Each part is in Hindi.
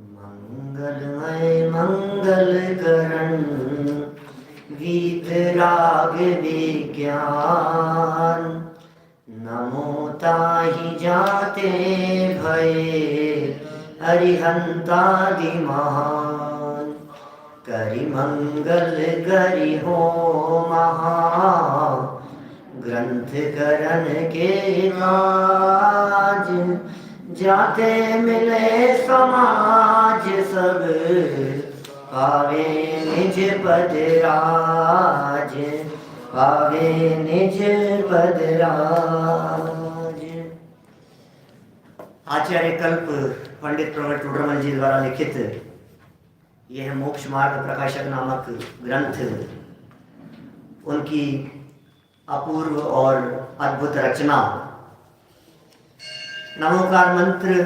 मंगलमय मंगल करण गीत राग विज्ञान, नमो ताहि जाते भये अरिहंतादि महान। करि मंगल करि हो महा, ग्रंथ करण के काज। जाते मिले समाज सब, पावे निज पद राज, पावे निज पद राज। आचार्य कल्प पंडित प्रवट टोडरमल जी द्वारा लिखित यह मोक्ष मार्ग प्रकाशक नामक ग्रंथ उनकी अपूर्व और अद्भुत रचना। नमोकार मंत्र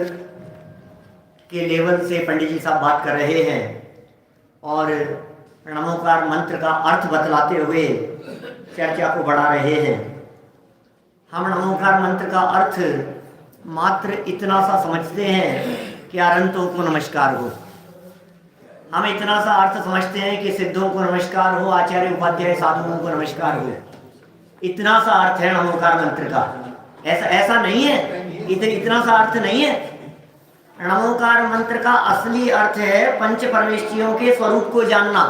के लेवल से पंडित जी साहब बात कर रहे हैं और नमोकार मंत्र का अर्थ बतलाते हुए चर्चा को बढ़ा रहे हैं। हम नमोकार मंत्र का अर्थ मात्र इतना सा समझते हैं कि अरहंतों को नमस्कार हो। हम इतना सा अर्थ समझते हैं कि सिद्धों को नमस्कार हो, आचार्य उपाध्याय साधुओं को नमस्कार हो। इतना सा अर्थ है नमोकार मंत्र का। ऐसा नहीं है, इतना सा अर्थ नहीं है। नमोकार मंत्र का असली अर्थ है पंच परमेष्ठियों के स्वरूप को जानना।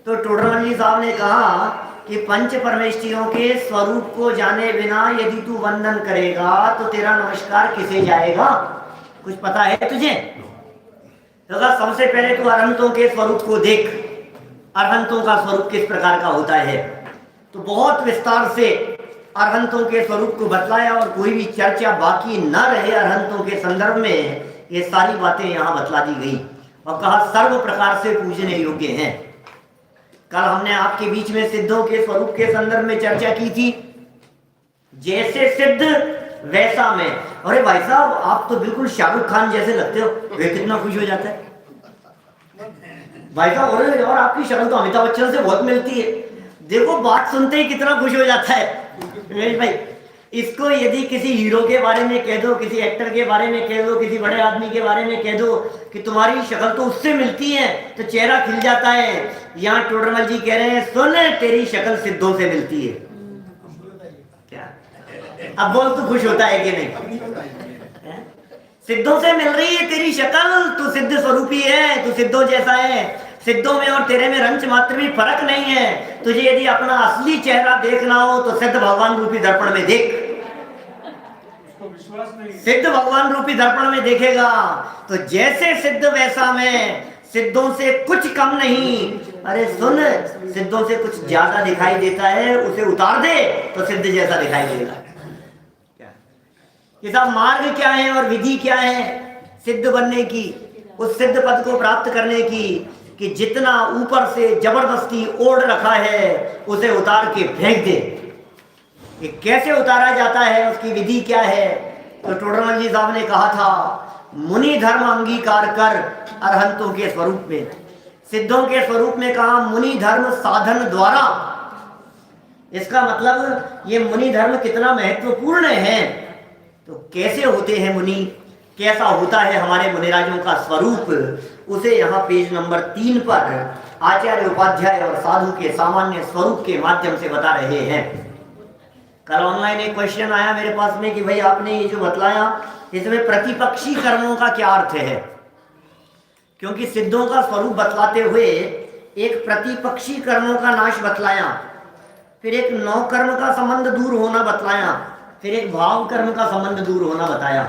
तो टोडरमल जी साहब ने कहा कि पंच परमेष्ठियों के स्वरूप को जाने बिना यदि तू वंदन करेगा तो तेरा नमस्कार किसे जाएगा? कुछ पता है तुझे? तो सबसे पहले तू अरहंतों के स्वरूप को देख, अरहंतों का स्वरूप किस प्रकार का होता है। तो बहुत विस्तार से अरहंतों के स्वरूप को बतलाया और कोई भी चर्चा बाकी न रहे अरहंतों के संदर्भ में, ये सारी बातें यहाँ बतला दी गई और कहा सर्व प्रकार से पूजने योग्य हैं। कल हमने आपके बीच में सिद्धों के स्वरूप के संदर्भ में चर्चा की थी। जैसे सिद्ध वैसा मैं। अरे भाई साहब, आप तो बिल्कुल शाहरुख खान जैसे लगते हो। वे कितना खुश हो जाता है भाई साहब। और आपकी शक्ल तो अमिताभ बच्चन से बहुत मिलती है। देखो बात सुनते ही कितना खुश हो जाता है भाई। इसको यदि किसी हीरो के बारे में कह दो, किसी एक्टर के बारे में कह दो, किसी बड़े आदमी के बारे में कह दो कि तुम्हारी शक्ल तो उससे मिलती है, तो चेहरा खिल जाता है। यहाँ टोडरमल जी कह रहे हैं सुन, तेरी शक्ल सिद्धों से मिलती है। क्या अब बोल, तू खुश होता है कि नहीं? सिद्धों से मिल रही है तेरी शक्ल, तू सिद्ध स्वरूपी है, तू सिद्धों जैसा है। सिद्धों में और तेरे में रंच मात्र भी फर्क नहीं है। तुझे यदि अपना असली चेहरा देखना हो तो सिद्ध भगवान रूपी दर्पण में देख। सिद्ध भगवान रूपी दर्पण में देखेगा तो जैसे सिद्ध वैसा मैं, सिद्धों से कुछ कम नहीं। अरे सुन, सिद्धों से कुछ ज्यादा दिखाई देता है, उसे उतार दे तो सिद्ध जैसा दिखाई देगा। ये सब मार्ग क्या है और विधि क्या है सिद्ध बनने की, उस सिद्ध पद को प्राप्त करने की, कि जितना ऊपर से जबरदस्ती ओढ़ रखा है उसे उतार के फेंक दे। ये कैसे उतारा जाता है, उसकी विधि क्या है? तो टोडरमल जी साहब ने कहा था मुनि धर्म अंगीकार कर अरहंतों के स्वरूप में, सिद्धों के स्वरूप में कहा मुनि धर्म साधन द्वारा। इसका मतलब ये मुनि धर्म कितना महत्वपूर्ण है। तो कैसे होते हैं मुनि, कैसा होता है हमारे मुनिराजों का स्वरूप, उसे यहाँ पेज नंबर 3 पर आचार्य उपाध्याय और साधु के सामान्य स्वरूप के माध्यम से बता रहे हैं। कल ऑनलाइन एक क्वेश्चन आया मेरे पास में कि भाई आपने ये जो बतलाया इसमें प्रतिपक्षी कर्मों का क्या अर्थ है? क्योंकि सिद्धों का स्वरूप बतलाते हुए एक प्रतिपक्षी कर्मों का नाश बतलाया, फिर एक नौ कर्म का संबंध दूर होना बतलाया, फिर एक भाव कर्म का संबंध दूर होना बताया।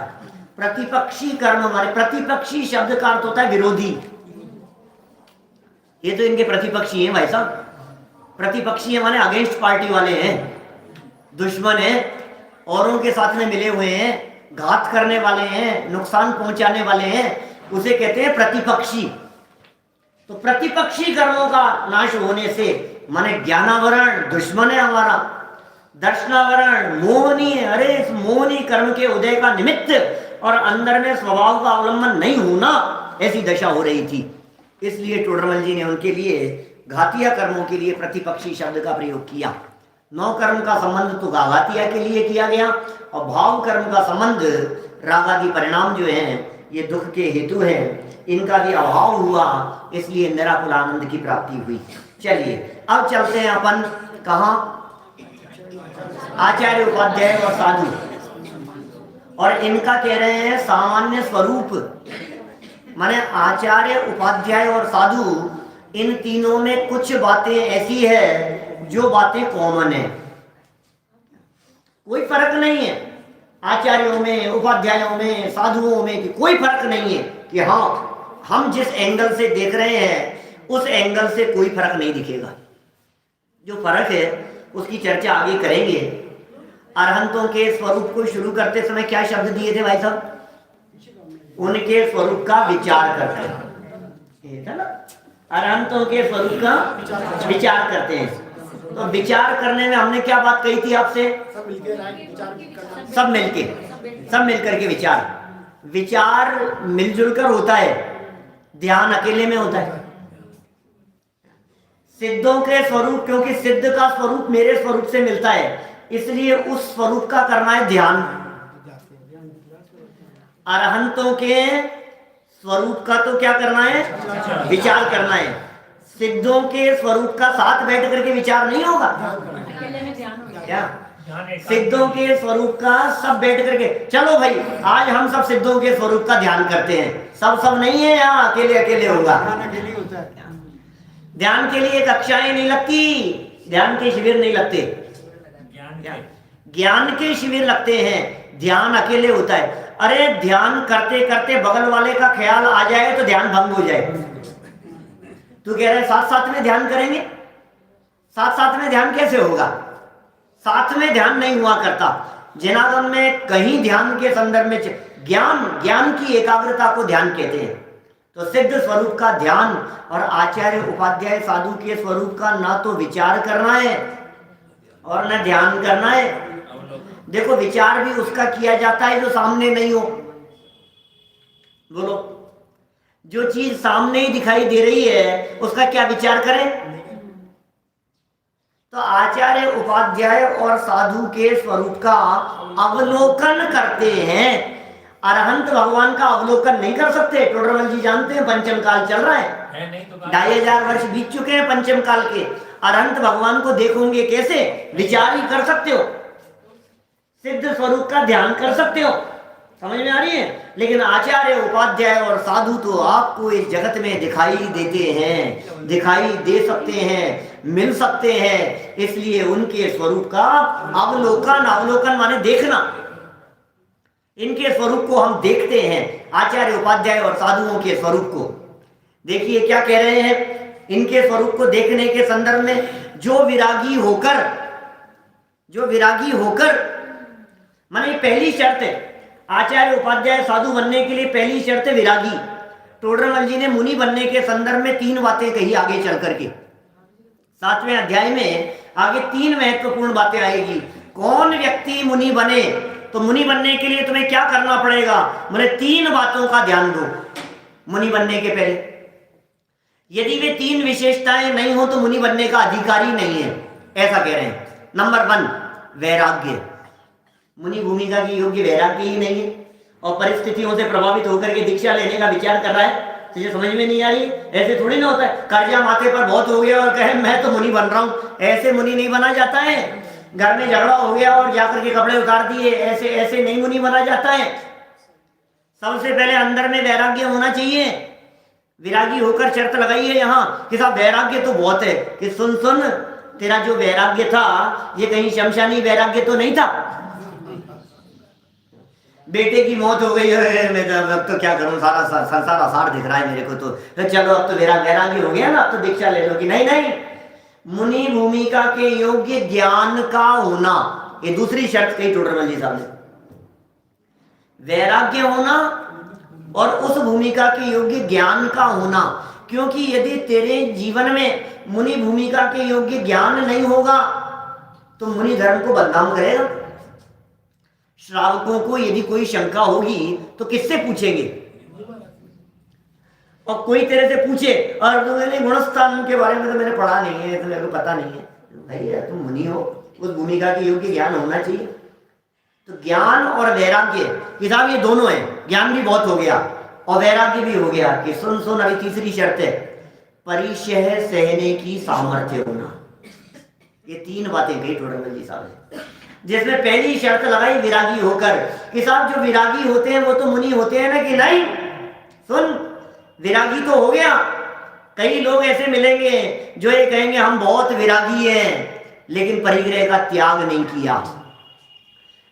प्रतिपक्षी कर्म हमारे, प्रतिपक्षी शब्द का अर्थ होता है विरोधी। ये तो इनके प्रतिपक्षी हैं भाई साहब। प्रतिपक्षी हमारे अगेंस्ट पार्टी वाले हैं, दुश्मन हैं, औरों के साथ में मिले हुए हैं, घात करने वाले हैं, नुकसान पहुंचाने वाले हैं, उसे कहते हैं प्रतिपक्षी। तो प्रतिपक्षी कर्मों का नाश होने से माने ज्ञानावरण दुश्मन है हमारा, दर्शनावरण मोहनी है। अरे इस मोहनी कर्म के उदय का निमित्त और अंदर में स्वभाव का अवलंबन नहीं होना, ऐसी दशा हो रही थी। इसलिए टोडरमल जी ने उनके लिए घातिया कर्मों के लिए प्रतिपक्षी शब्द का प्रयोग किया। नौ कर्म का संबंध तो घातिया के लिए किया गया और भाव कर्म का संबंध रागादि परिणाम जो हैं ये दुख के हेतु हैं, इनका भी अभाव हुआ, इसलिए निराकुल आनंद की प्राप्ति हुई। चलिए अब चलते हैं अपन कहाँ, आचार्य उपाध्याय और साधु, और इनका कह रहे हैं सामान्य स्वरूप। माने आचार्य उपाध्याय और साधु, इन तीनों में कुछ बातें ऐसी है जो बातें कॉमन है, कोई फर्क नहीं है आचार्यों में, उपाध्यायों में, साधुओं में, कि कोई फर्क नहीं है कि हाँ हम जिस एंगल से देख रहे हैं उस एंगल से कोई फर्क नहीं दिखेगा। जो फर्क है उसकी चर्चा आगे करेंगे। अरहंतों के स्वरूप को शुरू करते समय क्या शब्द दिए थे भाई साहब? उनके स्वरूप का विचार करते हैं, ये था ना, अरहंतों के स्वरूप का विचार करते हैं। तो विचार करने में हमने क्या बात कही थी आपसे? सब मिलकर के विचार मिलजुल कर होता है, ध्यान अकेले में होता है। सिद्धों के स्वरूप, क्योंकि सिद्ध का स्वरूप मेरे स्वरूप से मिलता है, इसलिए उस स्वरूप का करना है ध्यान। अरहंतों के स्वरूप का तो क्या करना है? विचार करना है। सिद्धों के स्वरूप का साथ बैठ करके विचार नहीं होगा क्या? सिद्धों के स्वरूप का सब बैठ करके, चलो भाई आज हम सब सिद्धों के स्वरूप का ध्यान करते हैं। सब नहीं है यहाँ, अकेले अकेले होगा। ध्यान के लिए कक्षाएं नहीं लगती, ध्यान के शिविर नहीं लगते, ज्ञान के शिविर लगते हैं, ध्यान अकेले होता है। अरे ध्यान करते करते बगल वाले का ख्याल आ जाए तो ध्यान भंग हो जाए। तू कह रहे साथ साथ में ध्यान करेंगे, साथ साथ में ध्यान कैसे होगा? साथ में ध्यान नहीं हुआ करता। जनागम में कहीं ध्यान के संदर्भ में ज्ञान की एकाग्रता को ध्यान कहते हैं। तो सिद्ध स्वरूप का ध्यान और आचार्य उपाध्याय साधु के स्वरूप का ना तो विचार करना है और न ध्यान करना है। देखो विचार भी उसका किया जाता है जो सामने नहीं हो। बोलो, जो चीज सामने ही दिखाई दे रही है उसका क्या विचार करें? तो आचार्य उपाध्याय और साधु के स्वरूप का अवलोकन करते हैं। अरहंत भगवान का अवलोकन नहीं कर सकते। टोडरमल जी जानते हैं पंचम काल चल रहा है, 2500 वर्ष बीत चुके हैं पंचम काल के। अरहंत भगवान को देखोगे कैसे? विचार ही कर सकते हो, सिद्ध स्वरूप का ध्यान कर सकते हो, समझ में आ रही है? लेकिन आचार्य उपाध्याय और साधु तो आपको इस जगत में दिखाई देते हैं, दिखाई दे सकते हैं, मिल सकते हैं, इसलिए उनके स्वरूप का अवलोकन माने देखना। इनके स्वरूप को हम देखते हैं, आचार्य उपाध्याय और साधुओं के स्वरूप को। देखिए क्या कह रहे हैं इनके स्वरूप को देखने के संदर्भ में। जो विरागी होकर माने पहली शर्त है, आचार्य उपाध्याय साधु बनने के लिए पहली शर्त है विरागी। टोडरमल जी ने मुनि बनने के संदर्भ में 3 बातें कही आगे चल करके। 7वें अध्याय में आगे 3 महत्वपूर्ण बातें आएगी। कौन व्यक्ति मुनि बने, तो मुनि बनने के लिए तुम्हें क्या करना पड़ेगा? मैंने 3 बातों का ध्यान दो मुनि बनने के पहले। यदि वे 3 विशेषताएं नहीं हो तो मुनि बनने का अधिकारी नहीं है, ऐसा कह रहे हैं। नंबर 1 वैराग्य। मुनि भूमिका की योग्य वैराग्य ही नहीं है और परिस्थितियों से प्रभावित होकर के दीक्षा लेने का विचार कर रहा है, तुझे समझ में नहीं आ रही? ऐसे थोड़ी ना होता है कर्जा माथे पर बहुत हो गया और कहे मैं तो मुनि बन रहा हूं। ऐसे मुनि नहीं बना जाता है। घर में झगड़ा हो गया और जाकर के कपड़े उतार दिए, ऐसे नहीं मुनि बना जाता है। सबसे पहले अंदर में वैराग्य होना चाहिए। विरागी होकर शर्त लगाई है यहाँ कि साहब वैराग्य तो बहुत है, कि सुन तेरा जो वैराग्य था ये कहीं शमशानी वैराग्य तो नहीं था। बेटे की मौत हो गई है, मैं अब तो क्या करूं, सारा संसार आसार दिख रहा है मेरे को, तो चलो अब तो मेरा वैराग्य हो गया ना, अब तो दीक्षा ले लो। कि नहीं, मुनि भूमिका के योग्य ज्ञान का होना, ये दूसरी शर्त कही टोडरमल जी साहब ने। वैराग्य होना और उस भूमिका के योग्य ज्ञान का होना। क्योंकि यदि तेरे जीवन में मुनि भूमिका के योग्य ज्ञान नहीं होगा तो मुनि धर्म को बदनाम करेगा। श्रावकों को यदि कोई शंका होगी तो किससे पूछेंगे? और कोई तेरे से पूछे और मैंने गुणस्थान के बारे में तो मैंने पढ़ा नहीं है, तो मेरे को पता नहीं है। भैया तुम मुनि हो, उस भूमिका के योग्य ज्ञान होना चाहिए। तो ज्ञान और वैराग्य कि साहब ये दोनों है, ज्ञान भी बहुत हो गया और वैराग्य भी हो गया कि सुन सुन अभी तीसरी शर्त है, परिशह सहने की सामर्थ्य होना। ये तीन बातें कही टोडरमल जी साहब ने, जिसमें पहली शर्त लगाई विरागी होकर कि साहब जो विरागी होते हैं वो तो मुनि होते हैं ना कि नहीं। सुन, विरागी तो हो गया, कई लोग ऐसे मिलेंगे जो ये कहेंगे हम बहुत विरागी हैं लेकिन परिग्रह का त्याग नहीं किया।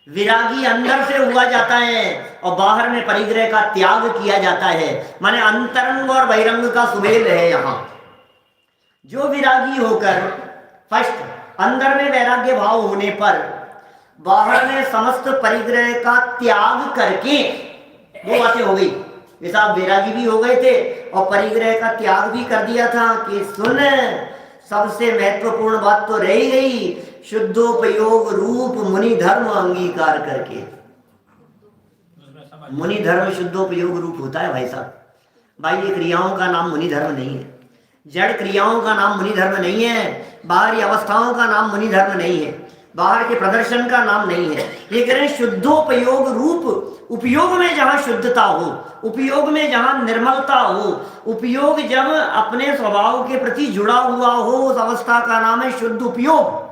विरागी अंदर से हुआ जाता है और बाहर में परिग्रह का त्याग किया जाता है, माने अंतरंग और बहिरंग का सुमेल है यहाँ। जो विरागी होकर फर्स्ट अंदर में वैराग्य भाव होने पर बाहर में समस्त परिग्रह का त्याग करके, वो बातें हो गई, जैसा आप वैरागी भी हो गए थे और परिग्रह का त्याग भी कर दिया था कि सुन, सबसे महत्वपूर्ण बात तो रह ही गई, शुद्धोपयोग रूप मुनि धर्म अंगीकार करके। मुनि धर्म शुद्धोपयोग रूप होता है भाई साहब। भाई ये क्रियाओं का नाम मुनि धर्म नहीं है, जड़ क्रियाओं का नाम मुनि धर्म नहीं है, बाहरी अवस्थाओं का नाम मुनि धर्म नहीं है, बाहर के प्रदर्शन का नाम नहीं है। ये कह रहे हैं शुद्धोपयोग रूप, उपयोग में जहां शुद्धता हो, उपयोग में जहां निर्मलता हो, उपयोग जब अपने स्वभाव के प्रति जुड़ा हुआ हो, उस अवस्था का नाम है शुद्ध उपयोग।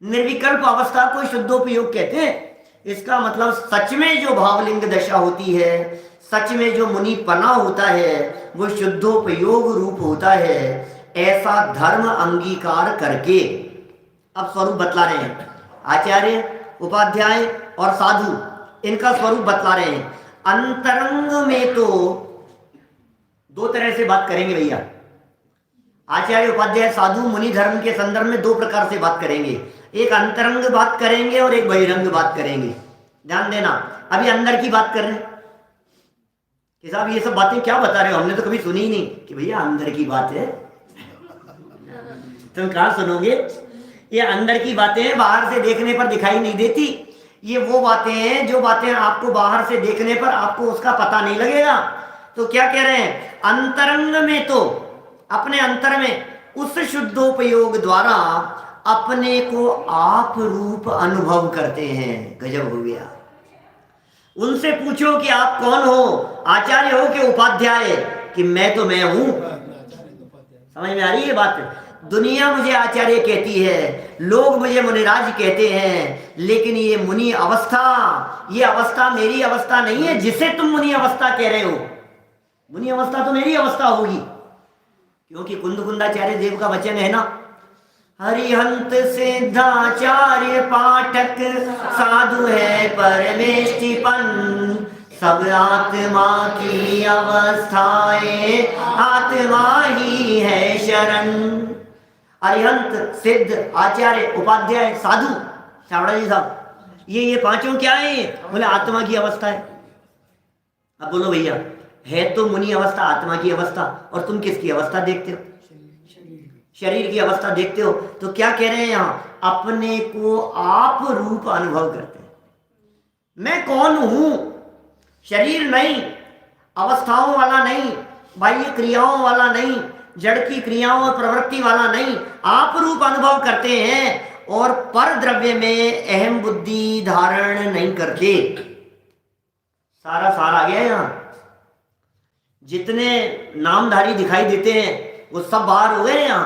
निर्विकल्प अवस्था को शुद्धोपयोग कहते हैं। इसका मतलब सच में जो भावलिंग दशा होती है, सच में जो मुनिपना होता है, वो शुद्धोपयोग रूप होता है। ऐसा धर्म अंगीकार करके अब स्वरूप बतला रहे हैं आचार्य, उपाध्याय और साधु, इनका स्वरूप बतला रहे हैं। अंतरंग में तो दो तरह से बात करेंगे भैया, आचार्य उपाध्याय साधु मुनि धर्म के संदर्भ में दो प्रकार से बात करेंगे। एक अंतरंग बात करेंगे और एक बहिरंग बात करेंगे। ध्यान देना, अभी अंदर की बात कर रहे हैं कि साहब ये सब बातें क्या बता रहे हो, हमने तो कभी सुनी ही नहीं। कि भैया अंदर की बात है, तुम कहाँ सुनोगे, ये अंदर की बातें हैं, बाहर से देखने पर दिखाई नहीं देती। ये वो बातें हैं जो बातें आपको बाहर से देखने पर आपको उसका पता नहीं लगेगा। तो क्या कह रहे हैं, अंतरंग में तो अपने अंतर में उस शुद्धोपयोग द्वारा अपने को आप रूप अनुभव करते हैं। गजब हो गया। उनसे पूछो कि आप कौन हो, आचार्य हो कि उपाध्याय, कि मैं तो मैं हूं। समझ में आ रही है बात। दुनिया मुझे आचार्य कहती है, लोग मुझे मुनिराज कहते हैं, लेकिन ये मुनि अवस्था, ये अवस्था मेरी अवस्था नहीं है जिसे तुम मुनि अवस्था कह रहे हो। मुनि अवस्था तो मेरी अवस्था होगी, क्योंकि कुंदकुंदाचार्य देव का वचन है ना, हरिहंत सिद्धाचार्य पाठक साधु है परमेष्टिपन, सब आत्मा की अवस्थाएं आत्मा ही है शरण। अरिहंत, सिद्ध, आचार्य, उपाध्याय, साधु, चावड़ा जी साहब, ये पांचों क्या है, बोले आत्मा की अवस्था है। अब बोलो भैया, है तो मुनि अवस्था आत्मा की अवस्था, और तुम किसकी अवस्था देखते हो, शरीर की अवस्था देखते हो। तो क्या कह रहे हैं यहाँ, अपने को आप रूप अनुभव करते हैं। मैं कौन हूं, शरीर नहीं, अवस्थाओं वाला नहीं, बाह्य क्रियाओं वाला नहीं, जड़ की क्रियाओं और प्रवृत्ति वाला नहीं, आप रूप अनुभव करते हैं और पर द्रव्य में अहम बुद्धि धारण नहीं करते। सारा सार आ गया यहाँ। जितने नामधारी दिखाई देते हैं वो सब बाहर हो गए यहाँ।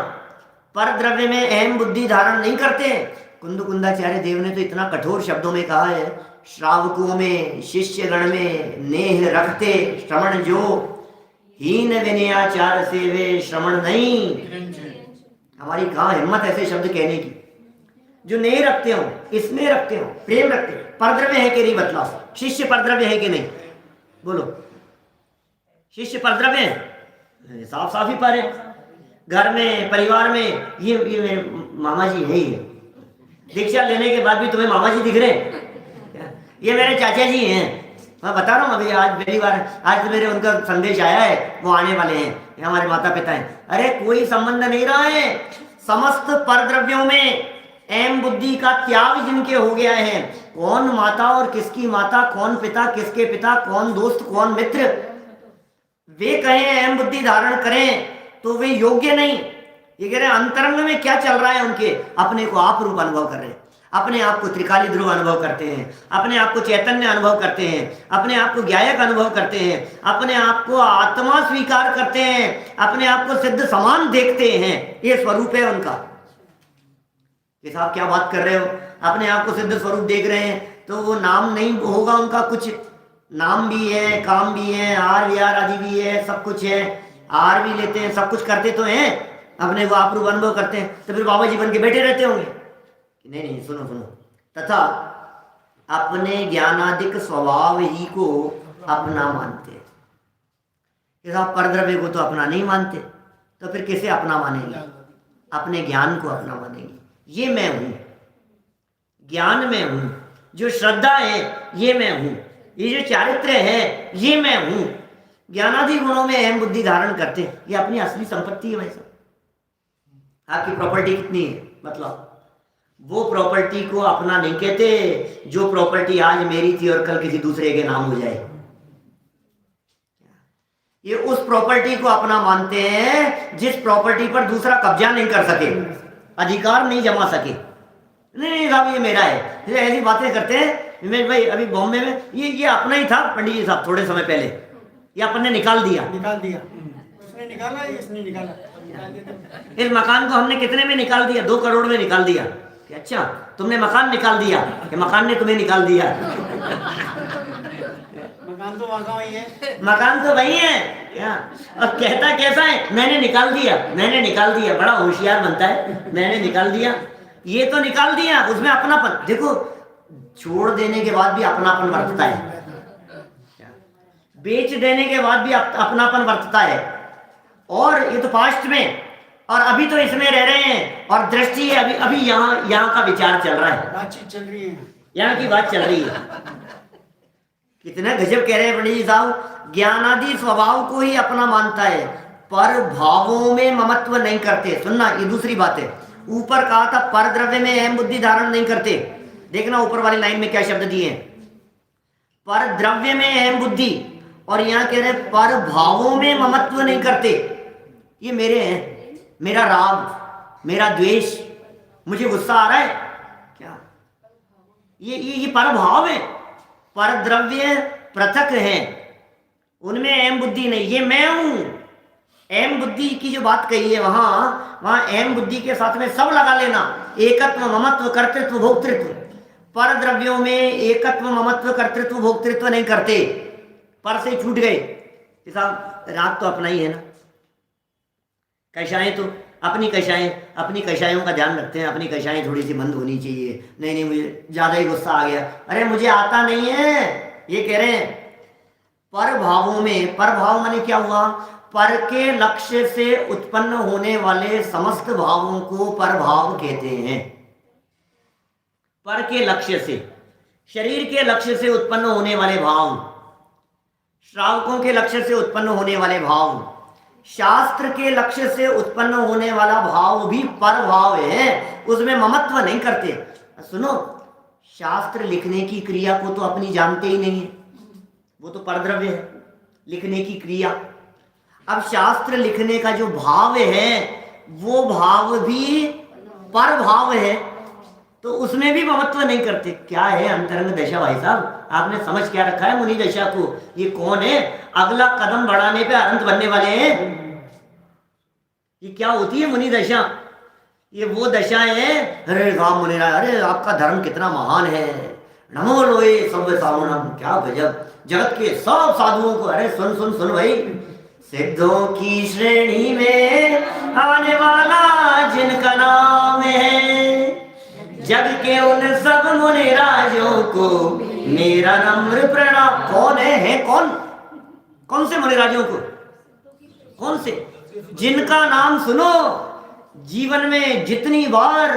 पर द्रव्य में अहम बुद्धि धारण नहीं करते। कुंदकुंदाचार्य देव ने तो इतना कठोर शब्दों में कहा है, श्रावकों में शिष्यगण में नेह रखते श्रवण जो, हीन विनयाचार से वे श्रवण नहीं। हमारी कहाँ हिम्मत ऐसे शब्द कहने की। जो नहीं रखते हो, इसमें रखते हो, प्रेम रखते हो। परद्रव्य है कि नहीं बतलाओ, शिष्य परद्रव्य है कि नहीं, बोलो। शिष्य परद्रव्य है, साफ साफ ही पर है। घर में परिवार में ये मामा जी है ही। दीक्षा लेने के बाद भी तुम्हें मामा जी दिख रहे हैं, ये मेरे चाचा जी हैं। मैं बता रहा हूँ अभी, आज पहली बार, आज तो मेरे उनका संदेश आया है, वो आने वाले हैं, ये हमारे माता पिता हैं। अरे कोई संबंध नहीं रहा है। समस्त परद्रव्यों में अहम बुद्धि का त्याग जिनके हो गया है, कौन माता और किसकी माता, कौन पिता किसके पिता, कौन दोस्त कौन मित्र, वे कहें अहम बुद्धि धारण करें तो वे योग्य नहीं। ये कह रहे हैं अंतरंग में क्या चल रहा है उनके, अपने को आप रूप अनुभव कर रहे हैं। अपने आप को त्रिकाली ध्रुव अनुभव करते हैं, अपने आप को चैतन्य अनुभव करते हैं, अपने आप को ज्ञायक अनुभव करते हैं, अपने आप को आत्मा स्वीकार करते हैं, अपने आप को सिद्ध समान देखते हैं। ये स्वरूप है उनका। कि साहब क्या बात कर रहे हो, अपने आप को सिद्ध स्वरूप देख रहे हैं तो वो नाम नहीं होगा उनका, कुछ नाम भी है, काम भी है, आर विहार आदि भी है, सब कुछ है, आर भी लेते हैं, सब कुछ करते तो हैं, अपने को आप रूप अनुभव करते हैं, तो फिर बाबा जी बन के बैठे रहते होंगे। नहीं नहीं, सुनो सुनो, तथा अपने ज्ञानादिक स्वभाव ही को अपना मानते हैं। साहब परद्रव्य को तो अपना नहीं मानते, तो फिर किसे अपना मानेंगे? अपने ज्ञान को अपना मानेंगे। ये मैं हूं, ज्ञान में हूं, जो श्रद्धा है ये मैं हूं, ये जो चारित्र्य है ये मैं हूं। ज्ञानादि गुणों में अहम बुद्धि धारण करते हैं, ये अपनी असली संपत्ति है भाई साहब। आपकी प्रॉपर्टी कितनी है, मतलब वो प्रॉपर्टी को अपना नहीं कहते जो प्रॉपर्टी आज मेरी थी और कल किसी दूसरे के नाम हो जाए। ये उस प्रॉपर्टी को अपना मानते हैं जिस प्रॉपर्टी पर दूसरा कब्जा नहीं कर सके, अधिकार नहीं जमा सके। नहीं साहब ये मेरा है, ये ऐसी बातें करते हैं। मैं भाई अभी बॉम्बे में ये अपना ही था पंडित जी साहब, थोड़े समय पहले ये अपन ने निकाल दिया। उसने निकाला, इसने निकाला। इस मकान को हमने कितने में निकाल दिया? 2 करोड़ में निकाल दिया। कि अच्छा तुमने मकान निकाल दिया कि मकान ने तुम्हें निकाल दिया? मकान तो वहाँ ही है, मकान तो वही है क्या? और कहता कैसा है, मैंने निकाल दिया, मैंने निकाल दिया। बड़ा होशियार बनता है, मैंने निकाल दिया। ये तो निकाल दिया, उसमें अपनापन देखो, छोड़ देने के बाद भी अपनापन बरतता है, बेच देने के बाद भी अपनापन बरतता है। और ये तो पास्ट में, और अभी तो इसमें रह रहे हैं, और दृष्टि है अभी अभी यहाँ का विचार चल रहा है, बातचीत चल रही है, यहाँ की बात चल रही है। कितना गजब कह रहे हैं पंडित जी साहब। ज्ञानादि स्वभाव को ही अपना मानता है, पर भावों में ममत्व नहीं करते। सुनना, ये दूसरी बात है। ऊपर कहा था पर द्रव्य में अहम बुद्धि धारण नहीं करते, देखना ऊपर वाली लाइन में क्या शब्द दिए हैं, पर द्रव्य में अहम बुद्धि, और यहाँ कह रहे पर भावों में ममत्व नहीं करते। ये मेरे हैं, मेरा राग, मेरा द्वेष, मुझे गुस्सा आ रहा है क्या, ये पर भाव है। पर द्रव्य पृथक है, उनमें अहम बुद्धि नहीं। ये मैं हूं, अहम बुद्धि की जो बात कही है वहां अहम बुद्धि के साथ में सब लगा लेना, एकत्व, ममत्व, कर्तृत्व, भोक्तृत्व। पर द्रव्यों में एकत्व, ममत्व, कर्तृत्व, भोक्तृत्व नहीं करते, पर से छूट गए। साहब राग तो अपना ही है ना, कषाएं तो अपनी कषाएं, अपनी कषायों का ध्यान रखते हैं, अपनी कषाएं थोड़ी सी बंद होनी चाहिए। नहीं मुझे ज्यादा ही गुस्सा आ गया, अरे मुझे आता नहीं है, ये कह रहे हैं। पर भावों में, पर भाव माने क्या हुआ, पर के लक्ष्य से उत्पन्न होने वाले समस्त भावों को पर भाव कहते हैं। पर के लक्ष्य से, शरीर के लक्ष्य से उत्पन्न होने वाले भाव, श्रावकों के लक्ष्य से उत्पन्न होने वाले भाव, शास्त्र के लक्ष्य से उत्पन्न होने वाला भाव भी पर भाव है, उसमें ममत्व नहीं करते। सुनो, शास्त्र लिखने की क्रिया को तो अपनी जानते ही नहीं है, वो तो परद्रव्य है, लिखने की क्रिया। अब शास्त्र लिखने का जो भाव है वो भाव भी पर भाव है, तो उसमें भी ममत्व नहीं करते। क्या है अंतरंग दशा भाई साहब, आपने समझ क्या रखा है मुनि दशा को? ये कौन है? अगला कदम बढ़ाने पे अनंत बनने वाले हैं। ये क्या होती है मुनि दशा? ये वो दशा है, अरे राम मुनिराज, अरे आपका धर्म कितना महान है, नमो लोए सब सावणम। क्या गजब, जगत के सब साधुओं को, अरे सुन सुन सुन भाई, सिद्धों की श्रेणी में आने वाला जिनका नाम है, जग के उन सब मुनिराजों को मेरा नम्र प्रणाम। कौन है कौन? कौन से मुनिराजों को? कौन से? जिनका नाम सुनो, जीवन में जितनी बार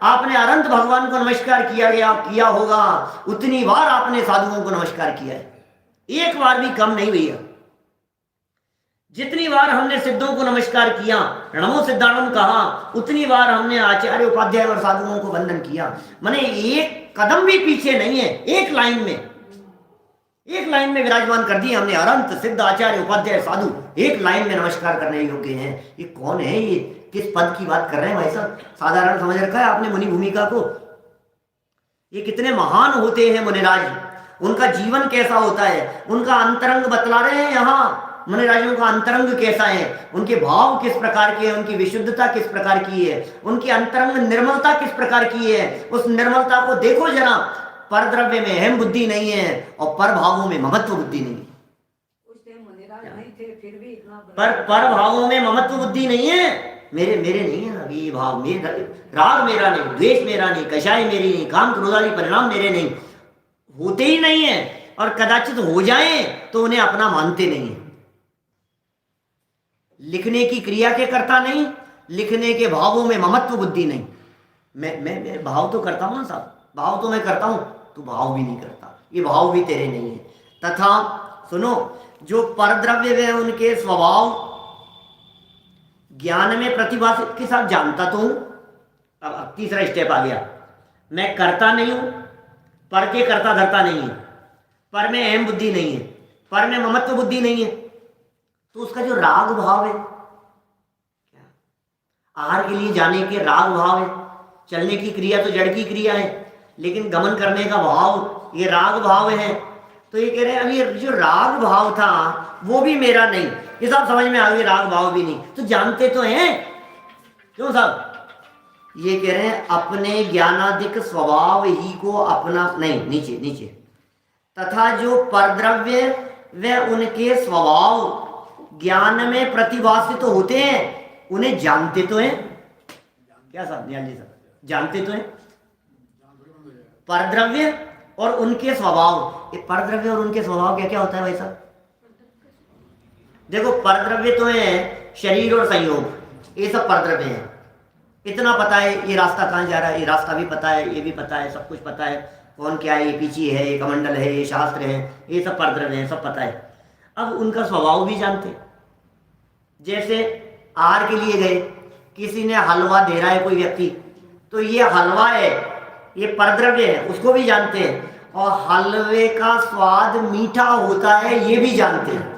आपने अनंत भगवान को नमस्कार किया होगा, उतनी बार आपने साधुओं को नमस्कार किया है, एक बार भी कम नहीं भैया। जितनी बार हमने सिद्धों को नमस्कार किया, नमो सिद्धाणम कहा, उतनी बार हमने आचार्य, उपाध्याय और साधुओं को वंदन किया। माने एक कदम भी पीछे नहीं है, एक लाइन में विराजमान कर दिए हमने। अनंत सिद्ध, आचार्य, उपाध्याय, साधु एक लाइन में नमस्कार करने योग्य हैं। ये कौन है? ये किस पद की बात कर रहे हैं भाई साहब? साधारण समझ रखा है आपने मुनि भूमिका को? ये कितने महान होते हैं मुनिराज, उनका जीवन कैसा होता है, उनका अंतरंग बतला रहे हैं यहाँ। मुनिराजों का अंतरंग कैसा है, उनके भाव किस प्रकार के हैं, उनकी विशुद्धता किस प्रकार की है, उनकी अंतरंग निर्मलता किस प्रकार की है। उस निर्मलता को देखो जरा। पर द्रव्य में अहम बुद्धि नहीं है और पर भावों में ममत्व बुद्धि नहीं है। पर भावों में ममत्व बुद्धि नहीं है। मेरे नहीं है अभी ये भाव, मेरे राग मेरा नहीं, द्वेष मेरा नहीं, कषाय मेरी नहीं, काम क्रोधादि परिणाम मेरे नहीं, होते ही नहीं है। और कदाचित हो जाए तो उन्हें अपना मानते नहीं है। लिखने की क्रिया के करता नहीं, लिखने के भावों में ममत्व बुद्धि नहीं। मैं भाव तो करता हूं ना साहब, भाव तो मैं करता हूं, तू भाव भी नहीं करता, ये भाव भी तेरे नहीं है। तथा सुनो, जो परद्रव्य है उनके स्वभाव ज्ञान में प्रतिभा के साथ जानता तो हूं। अब तीसरा स्टेप आ गया, मैं करता नहीं हूं, पर के करता धरता नहीं है, पर में अहम बुद्धि नहीं है, पर में ममत्व बुद्धि नहीं है। तो उसका जो राग भाव है, क्या आहार के लिए जाने के राग भाव है, चलने की क्रिया तो जड़ की क्रिया है, लेकिन गमन करने का भाव ये राग भाव है। तो ये कह रहे हैं अब ये जो राग भाव था वो भी मेरा नहीं। ये सब समझ में आ गई, राग भाव भी नहीं, तो जानते तो हैं क्यों साहब। ये कह रहे हैं अपने ज्ञानादिक स्वभाव ही को अपना नहीं, नीचे तथा जो परद्रव्य व उनके स्वभाव ज्ञान में प्रतिभासित तो होते हैं, उन्हें जानते तो हैं। क्या साहब निहाल जी साहब, जानते तो हैं परद्रव्य और उनके स्वभाव। ये परद्रव्य और उनके स्वभाव क्या क्या होता है भाई साहब? देखो परद्रव्य तो है शरीर और संयोग, ये सब परद्रव्य हैं। इतना पता है ये रास्ता कहाँ जा रहा है, ये रास्ता भी पता है, ये भी पता है, सब कुछ पता है, कौन क्या है, ये पीछे है, ये कमंडल है, ये शास्त्र है, ये सब परद्रव्य हैं, सब पता है। अब उनका स्वभाव भी जानते। जैसे आहार के लिए गए, किसी ने हलवा दे रहा है कोई व्यक्ति, तो ये हलवा है, ये परद्रव्य है, उसको भी जानते हैं। और हलवे का स्वाद मीठा होता है ये भी जानते हैं।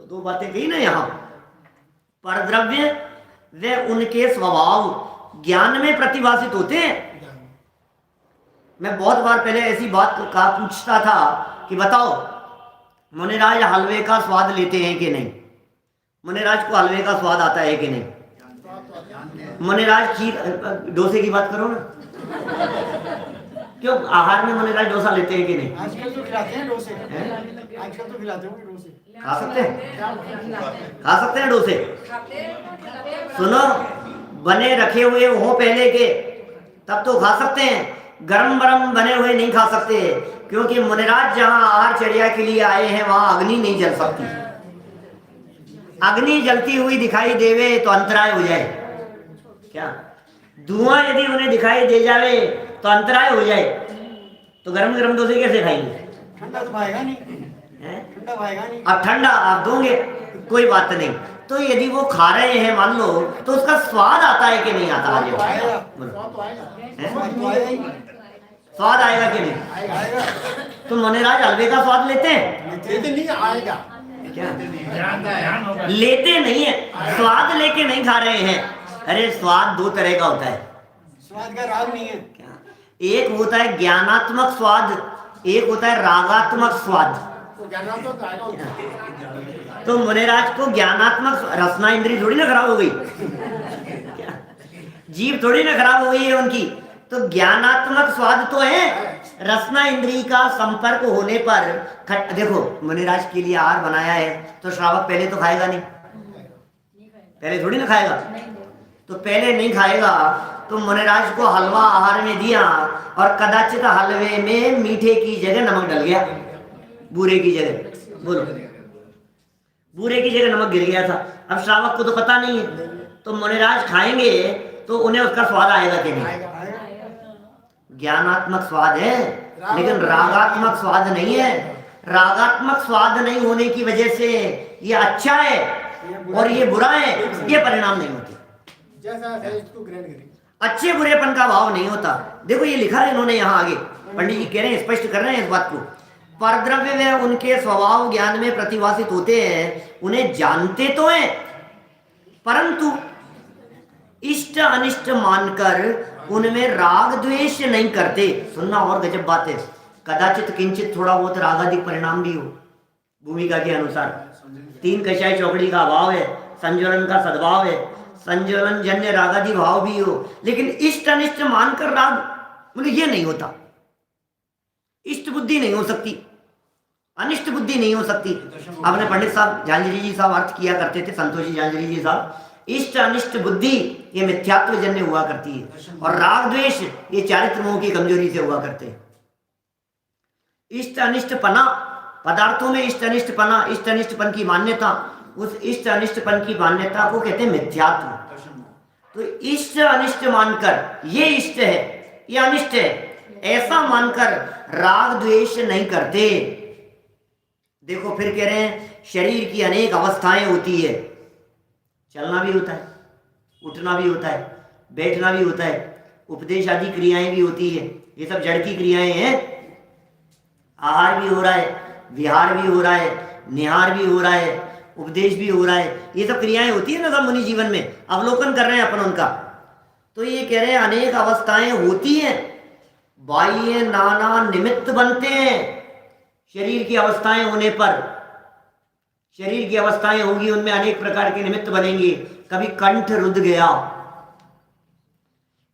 दो बातें कही ना यहाँ। परद्रव्य वे उनके स्वभाव ज्ञान में प्रतिभासित होते हैं। मैं बहुत बार पहले ऐसी बात का पूछता था कि बताओ मुनिराज हलवे का स्वाद लेते हैं कि नहीं, मुनिराज को हलवे का स्वाद आता है कि नहीं, मुनिराज खीर डोसे की बात करो ना, क्यों आहार में मुनिराज डोसा लेते हैं कि नहीं? आजकल तो खिलाते हैं डोसे, आजकल तो खिलाते होंगे डोसे। खा सकते हैं, खा सकते हैं डोसे। सुनो, बने रखे हुए हो पहले के तब तो खा सकते हैं, गरम गरम बने हुए नहीं खा सकते, क्योंकि मुनिराज जहां आहार चर्या के लिए आए हैं वहां अग्नि नहीं जल सकती। अग्नि जलती हुई दिखाई देवे तो अंतराय हो जाए। क्या धुआं यदि उन्हें दिखाई दे जावे तो अंतराय हो जाए, तो गरम गरम डोसे कैसे खाएंगे? ठंडा तो खाएगा नहीं, ठंडा खाएगा नहीं। अब ठंडा आप दोगे, कोई बात नहीं। तो यदि वो खा रहे हैं मान लो, तो उसका स्वाद आता है कि नहीं आता? स्वाद आएगा कि नहीं? तो मुनिराज हलवे का स्वाद लेते हैं? नहीं आएगा क्या लेते नहीं है, स्वाद लेके नहीं खा रहे हैं। अरे स्वाद दो तरह का होता है, स्वाद का राग नहीं है। क्या एक होता है ज्ञानात्मक स्वाद, एक होता है रागात्मक स्वाद। तो मुनिराज को ज्ञानात्मक रसना इंद्री थोड़ी ना खराब हो गई, जीभ थोड़ी ना खराब हो गई है उनकी, तो ज्ञानात्मक स्वाद तो है। रसना इंद्री का संपर्क होने पर देखो मुनिराज के लिए आहार बनाया है तो श्रावक पहले तो खाएगा नहीं, पहले थोड़ी ना खाएगा, तो पहले नहीं खाएगा। तो मुनिराज को हलवा आहार में दिया और कदाचित हलवे में मीठे की जगह नमक डल गया, बूरे की जगह, बोलो बूरे की जगह नमक गिर गया था। अब श्रावक को तो पता नहीं है, तो मुनिराज खाएंगे तो उन्हें उसका स्वाद आएगा कि नहीं? ज्ञानात्मक स्वाद है लेकिन रागात्मक स्वाद नहीं है। रागात्मक स्वाद नहीं होने की वजह से ये अच्छा है और ये बुरा है, ये परिणाम नहीं होते। अच्छे बुरेपन का भाव नहीं होता। देखो ये लिखा है इन्होंने यहाँ आगे, पंडित जी कह रहे हैं, स्पष्ट कर रहे हैं इस बात को। परद्रव्य में उनके स्वभाव ज्ञान में प्रतिभासित होते हैं, उन्हें जानते तो हैं, परंतु इष्ट अनिष्ट मानकर उनमें राग द्वेष नहीं करते। सुनना और गजब बात है, कदाचित किंचित थोड़ा बहुत रागाधिक परिणाम भी हो भूमिका के अनुसार। 3 कषाय चौकड़ी का अभाव है, संज्वलन का सद्भाव है, संज्वलन जन्य रागादि भाव भी हो, लेकिन इष्ट अनिष्ट मानकर राग बोले ये नहीं होता। इष्ट बुद्धि नहीं हो सकती, अनिष्ट बुद्धि नहीं हो सकती। अपने पंडित साहब झांझरी जी साहब अर्थ किया करते थे, संतोषी झांझरी जी साहब, इष्ट अनिष्ट बुद्धि ये मिथ्यात्व जन्य हुआ करती है, और राग द्वेष ये चारित्र मोह की कमजोरी से हुआ करते हैं। इष्ट अनिष्टपना, पदार्थों में इष्ट अनिष्टपना, इष्ट अनिष्टपन की मान्यता, उस इष्ट अनिष्टपन की मान्यता को कहते हैं मिथ्यात्व। तो इष्ट अनिष्ट मानकर ये इष्ट है ये अनिष्ट है ऐसा मानकर राग द्वेष नहीं करते। देखो फिर कह रहे हैं शरीर की अनेक अवस्थाएं होती है, चलना भी होता है, उठना भी होता है, बैठना भी होता है, उपदेश आदि क्रियाएं भी होती है, ये सब जड़ की क्रियाएं हैं। आहार भी हो रहा है, विहार भी हो रहा है, निहार भी हो रहा है, उपदेश भी हो रहा है, ये सब क्रियाएं होती है ना सब मुनि जीवन में, अवलोकन कर रहे हैं अपन उनका। तो ये कह रहे हैं अनेक अवस्थाएं होती हैं, बाह्य नाना निमित्त बनते हैं। शरीर की अवस्थाएं होने पर, शरीर की अवस्थाएं होंगी उनमें अनेक प्रकार के निमित्त बनेंगे। कभी कंठ रुद्ध गया,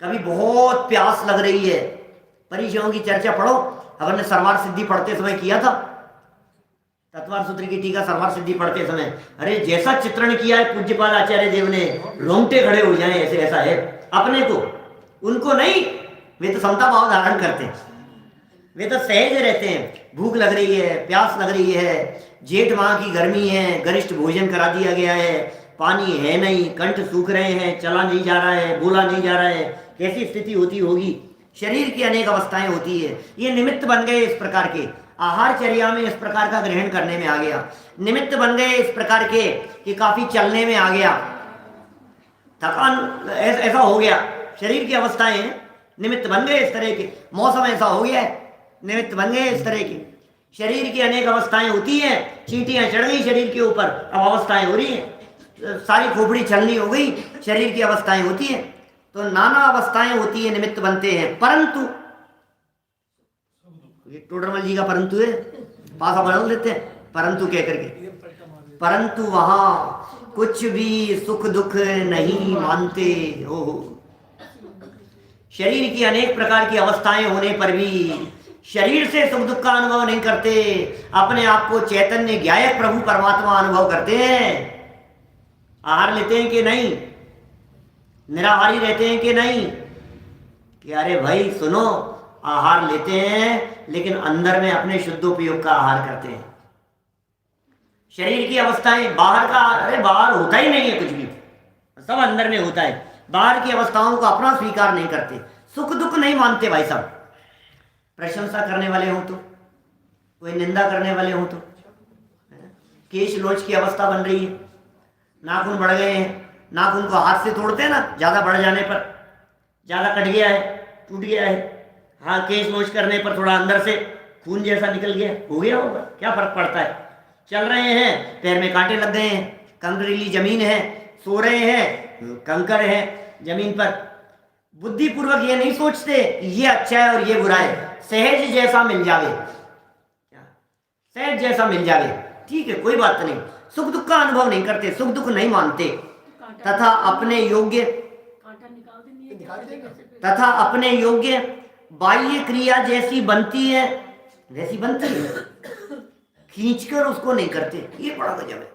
कभी बहुत प्यास लग रही है। परिचयों की चर्चा पढ़ो, अपन ने सर्वार सिद्धि पढ़ते समय किया था, तत्वार सूत्र की टीका सर्वार सिद्धि पढ़ते समय, अरे जैसा चित्रण किया है पूज्यपाद आचार्य देव ने, रोंगटे खड़े हो जाए ऐसे ऐसा है अपने को। उनको नहीं, वे तो समता भाव धारण करते हैं, वे तो सहज रहते हैं। भूख लग रही है, प्यास लग रही है, जेठ माह की गर्मी है, गरिष्ठ भोजन करा दिया गया है, पानी है नहीं, कंठ सूख रहे हैं, चला नहीं जा रहा है, बोला नहीं जा रहा है, कैसी स्थिति होती होगी। शरीर की अनेक अवस्थाएं होती है, ये निमित्त बन गए इस प्रकार के। आहारचर्या में इस प्रकार का ग्रहण करने में आ गया, निमित्त बन गए इस प्रकार के कि काफी चलने में आ गया, थकान ऐसा हो गया। शरीर की अवस्थाएं निमित्त बन गए इस तरह के, मौसम ऐसा हो गया है, निमित्त बन गए इस तरह के। शरीर की अनेक अवस्थाएं होती हैं, चींटियां चढ़ गई शरीर के ऊपर, अब अवस्थाएं हो रही हैं, सारी खोपड़ी छलनी हो गई, शरीर की अवस्थाएं होती हैं। तो नाना अवस्थाएं होती है, निमित्त बनते हैं। परंतु टोडरमल जी का परंतु है, पासा बदल देते हैं परंतु कह करके, परंतु वहां कुछ भी सुख दुख नहीं मानते हो। शरीर की अनेक प्रकार की अवस्थाएं होने पर भी शरीर से सुख दुख का अनुभव नहीं करते, अपने आप को चैतन्य ज्ञायक प्रभु परमात्मा अनुभव करते हैं। आहार लेते हैं कि नहीं, निराहारी रहते हैं कि नहीं, कि अरे भाई सुनो, आहार लेते हैं लेकिन अंदर में अपने शुद्धोपयोग का आहार करते हैं। शरीर की अवस्थाएं, बाहर का, अरे बाहर होता ही नहीं है कुछ भी, सब अंदर में होता है। बाहर की अवस्थाओं को अपना स्वीकार नहीं करते, सुख दुख नहीं मानते भाई साहब। प्रशंसा करने वाले हो तो, कोई निंदा करने वाले हो तो, केश लोच की अवस्था बन रही है, नाखून बढ़ गए हैं, नाखून को हाथ से तोड़ते हैं ना, ज्यादा बढ़ जाने पर, ज्यादा कट गया है, टूट गया है, हाँ केश लोच करने पर थोड़ा अंदर से खून जैसा निकल गया, हो गया होगा, क्या फर्क पड़ता है। चल रहे हैं, पैर में कांटे लग गए हैं, कंकरीली जमीन है, सो रहे हैं, कंकर है जमीन पर, बुद्धि पूर्वक ये नहीं सोचते ये अच्छा है और ये बुरा है, सहज जैसा मिल जावे, सहज जैसा मिल जावे, ठीक है कोई बात नहीं। सुख दुख का अनुभव नहीं करते, सुख दुख नहीं मानते, तथा अपने योग्य बाह्य क्रिया जैसी बनती है वैसी बनती है, खींचकर उसको नहीं करते, ये बड़ा गजब है।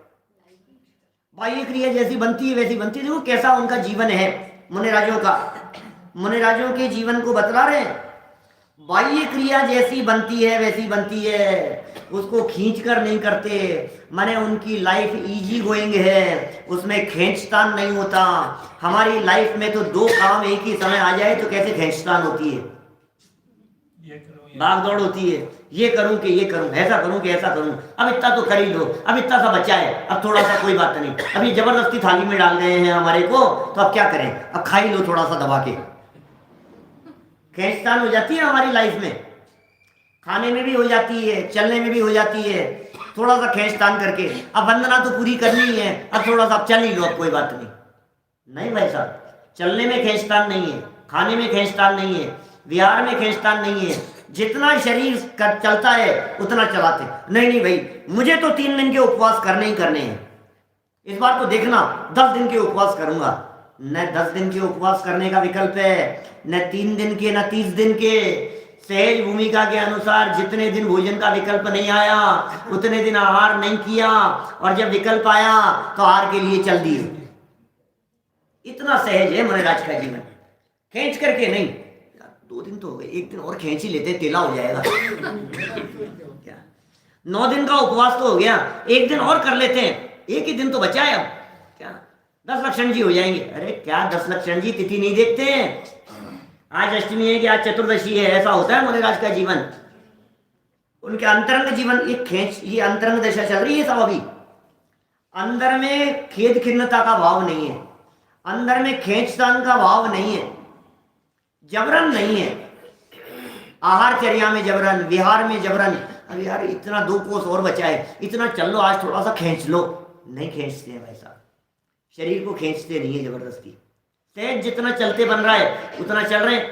बाह्य क्रिया जैसी बनती है वैसी बनती है। देखो कैसा उनका जीवन है मुनिराजों का, मुनिराजों के जीवन को बतला रहे हैं। बाह्य क्रिया जैसी बनती है वैसी बनती है, उसको खींचकर नहीं करते, माने उनकी लाइफ इजी गोइंग है, उसमें खींचतान नहीं होता। हमारी लाइफ में तो 2 काम एक ही समय आ जाए तो कैसे खींचतान होती है, भाग दौड़ होती है, ये करूं कि ये करूं, ऐसा करूं कि ऐसा करूं, अब इतना तो कर ही लो, अब इतना सा बचा है, अब थोड़ा सा कोई बात नहीं, अभी जबरदस्ती थाली में डाल गए हैं हमारे को तो अब क्या करें, अब खा ही लो थोड़ा सा दबा के। खींचतान हो जाती है हमारी लाइफ में, खाने में भी हो जाती है, चलने में भी हो जाती है, थोड़ा सा खींचतान करके, अब वंदना तो पूरी करनी है, अब थोड़ा सा चल ही लो, अब कोई बात नहीं। नहीं भाई साहब, चलने में खींचतान नहीं है, खाने में खींचतान नहीं है, विहार में खींचतान नहीं है, जितना शरीर चलता है उतना चलाते। नहीं नहीं भाई, मुझे तो 3 दिन के उपवास करने ही करने हैं। इस बार तो देखना 10 दिन के उपवास करूंगा। न 10 दिन के उपवास करने का विकल्प है, न 3 दिन के, न 30 दिन के। सहज भूमिका के अनुसार जितने दिन भोजन का विकल्प नहीं आया उतने दिन आहार नहीं किया, और जब विकल्प आया तो आहार के लिए चल दिए। इतना सहज है मुनिराज का जीवन, खींच करके नहीं। 2 दिन तो हो गए, 1 दिन और खींच ही लेते, तेला हो जाएगा क्या। 9 दिन का उपवास तो हो गया, 1 दिन और कर लेते हैं, 1 ही दिन तो बचा है। अब क्या 10 लक्षण जी हो जाएंगे। अरे क्या 10 लक्षण जी, तिथि नहीं देखते हैं। आज अष्टमी है कि आज चतुर्दशी है, ऐसा होता है मुनिराज का जीवन। उनके अंतरंग जीवन, ये अंतरंग दशा चल रही है सब। अभी अंदर में खेद खिन्नता का भाव नहीं है, अंदर में खींचतान का भाव नहीं है, जबरन नहीं है। आहार चर्या में जबरन, विहार में जबरन। अब यार इतना 2 कोस और बचा है, इतना चल लो, आज थोड़ा सा खींच लो। नहीं खींचते हैं भाई साहब, शरीर को खींचते नहीं है जबरदस्ती। सहज जितना चलते बन रहा है उतना चल रहे हैं।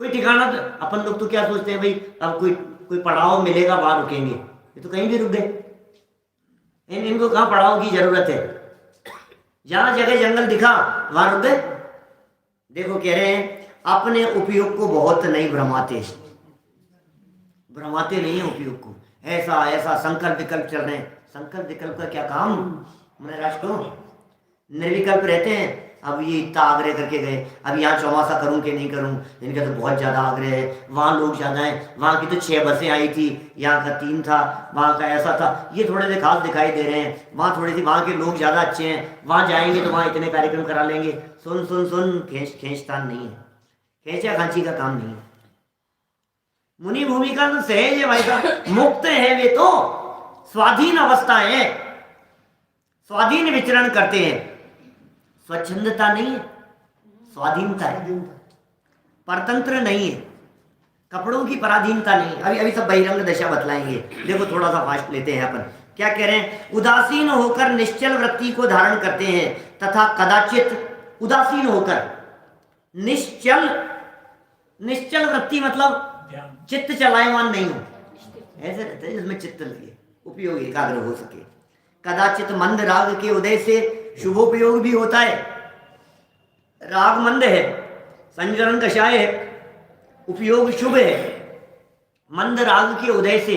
कोई ठिकाना, अपन लोग तो क्या सोचते हैं भाई, अब कोई पड़ाव मिलेगा वहां रुकेंगे। ये तो कहीं भी रुक गए। इनको कहाँ पड़ाव की जरूरत है, जहां जगह जंगल दिखा वहां रुक गए। देखो कह रहे हैं अपने उपयोग को बहुत नहीं भ्रमाते नहीं है उपयोग को। ऐसा ऐसा संकल्प विकल्प चल रहे हैं। संकल्प विकल्प का क्या काम महाराज को। निर्विकल्प रहते हैं। अब ये इतना आग्रह करके गए, अब यहाँ चौमासा करूं कि नहीं करूं, इनका तो बहुत ज़्यादा आग्रह है। वहाँ लोग ज़्यादा हैं, वहाँ की तो 6 बसें आई थी, यहाँ का 3 था, वहाँ का ऐसा था। ये थोड़े से खास दिखाई दे रहे हैं, वहाँ थोड़ी सी, वहाँ के लोग ज़्यादा अच्छे हैं, वहाँ जाएंगे तो वहाँ इतने कार्यक्रम करा लेंगे। सुन सुन सुन, खींचतान नहीं है, खींचा खांची का काम नहीं है। मुनि भूमिका तो सहज है भाई साहब, मुक्त है वे तो, स्वाधीन अवस्था है, स्वाधीन विचरण करते हैं। स्वच्छंदता नहीं है, स्वाधीनता है, परतंत्र नहीं है, कपड़ों की पराधीनता नहीं। अभी सब बहिरंग दशा बतलाएंगे। देखो थोड़ा सा फास्ट लेते हैं अपन। क्या कह रहे हैं, उदासीन होकर निश्चल वृत्ति को धारण करते हैं तथा कदाचित उदासीन होकर निश्चल वृत्ति मतलब चित्त चलायमान नहीं हो, ऐसे रहते हैं जिसमें चित्त लगे, उपयोग एकाग्र हो सके। कदाचित मंद राग के उदय से शुभोपयोग भी होता है। राग मंद है, संजरण कषाय है, उपयोग शुभ है। मंद राग के उदय से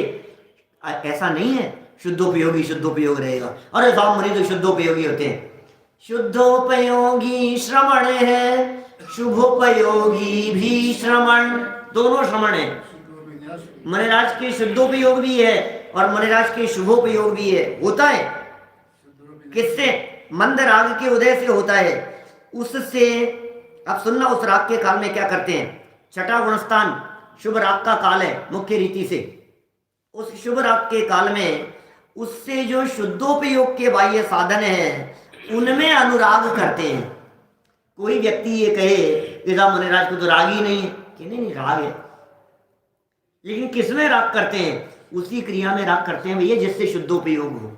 ऐसा नहीं है शुद्धोपयोग रहेगा। अरे साहब मुनि तो शुद्धोपयोगी होते हैं। शुद्धोपयोगी श्रवण है, शुभोपयोगी भी श्रवण, दोनों श्रवण है। मुनिराज के शुद्धोपयोग भी है और मुनिराज के शुभोपयोग भी है। होता है किससे, मंद राग के उदय से होता है, उससे। अब सुनना, उस राग के काल में क्या करते हैं। छठा गुणस्थान शुभ राग का काल है मुख्य रीति से। उस शुभ राग के काल में उससे जो शुद्धोपयोग के बाह्य साधन हैं उनमें अनुराग करते हैं। कोई व्यक्ति ये कहे कि मुनिराज को तो राग ही नहीं है, कि नहीं राग है, लेकिन किसमें राग करते हैं, उसी क्रिया में राग करते हैं भैया जिससे शुद्धोपयोग हो।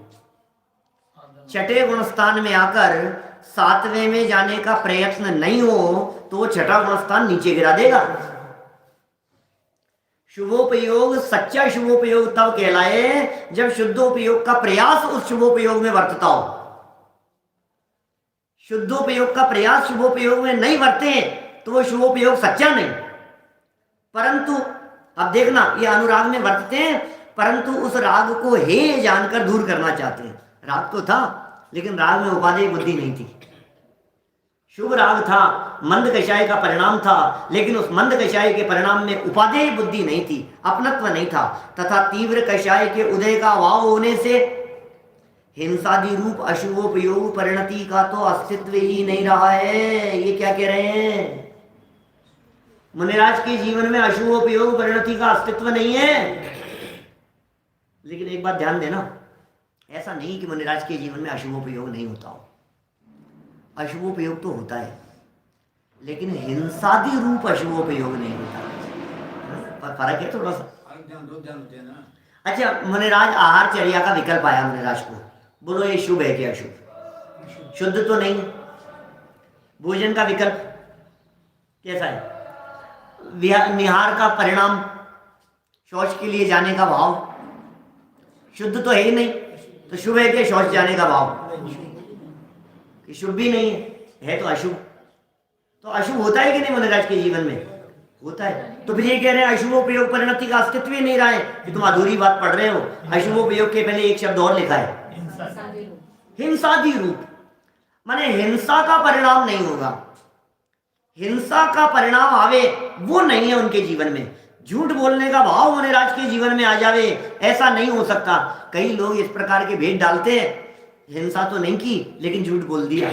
छठे गुणस्थान में आकर 7वें में जाने का प्रयत्न नहीं हो तो छठा गुणस्थान नीचे गिरा देगा। शुभोपयोग, सच्चा शुभोपयोग तब कहलाए जब शुद्धोपयोग का प्रयास उस शुभोपयोग में वर्तता हो। शुद्धोपयोग का प्रयास शुभोपयोग में नहीं वर्ते तो वो शुभोपयोग सच्चा नहीं। परंतु अब देखना, ये अनुराग में वर्तते हैं परंतु उस राग को हे जानकर दूर करना चाहते हैं। राग तो था लेकिन राग में उपादेय बुद्धि नहीं थी। शुभ राग था, मंद कषाय का परिणाम था, लेकिन उस मंद कषाय के परिणाम में उपादेय बुद्धि नहीं थी, अपनत्व नहीं था, तथा तीव्र कषाय के उदय का अभाव होने से हिंसादि रूप अशुभोपयोग परिणति का तो अस्तित्व ही नहीं रहा है। ये क्या कह रहे हैं, मुनिराज के जीवन में अशुभोपयोग परिणति का अस्तित्व नहीं है। लेकिन एक बात ध्यान देना, ऐसा नहीं कि मुनिराज के जीवन में अशुभोपयोग नहीं होता हो, अशुभोपयोग तो होता है, लेकिन हिंसादि रूप अशुभोपयोग नहीं होता। पर फर्क है थोड़ा सा। अच्छा, मुनिराज आहार चर्या का विकल्प आया मुनिराज को, बोलो ये शुभ है कि अशुभ? शुद्ध तो नहीं। भोजन का विकल्प, कैसा है? निहार का परिणाम शौच के लिए जाने का भाव शुद्ध तो है ही नहीं, तो शुभ है कि शौच जाने का भाव? कि शुभ भी नहीं है तो अशुभ। तो अशुभ होता है कि नहीं मुनिराज के जीवन में? होता है। तो फिर ये कह रहे हैं अशुभोपयोग परिणति का अस्तित्व ही नहीं रहा है, कि तुम अधूरी बात पढ़ रहे हो। अशुभोपयोग के पहले एक शब्द और लिखा है, हिंसादि रूप, माने हिंसा का परिणाम नहीं होगा, हिंसा का परिणाम आवे वो नहीं है उनके जीवन में। झूठ बोलने का भाव मुनिराज के जीवन में आ जावे, ऐसा नहीं हो सकता। कई लोग इस प्रकार के भेद डालते हैं, हिंसा तो नहीं की लेकिन झूठ बोल दिया।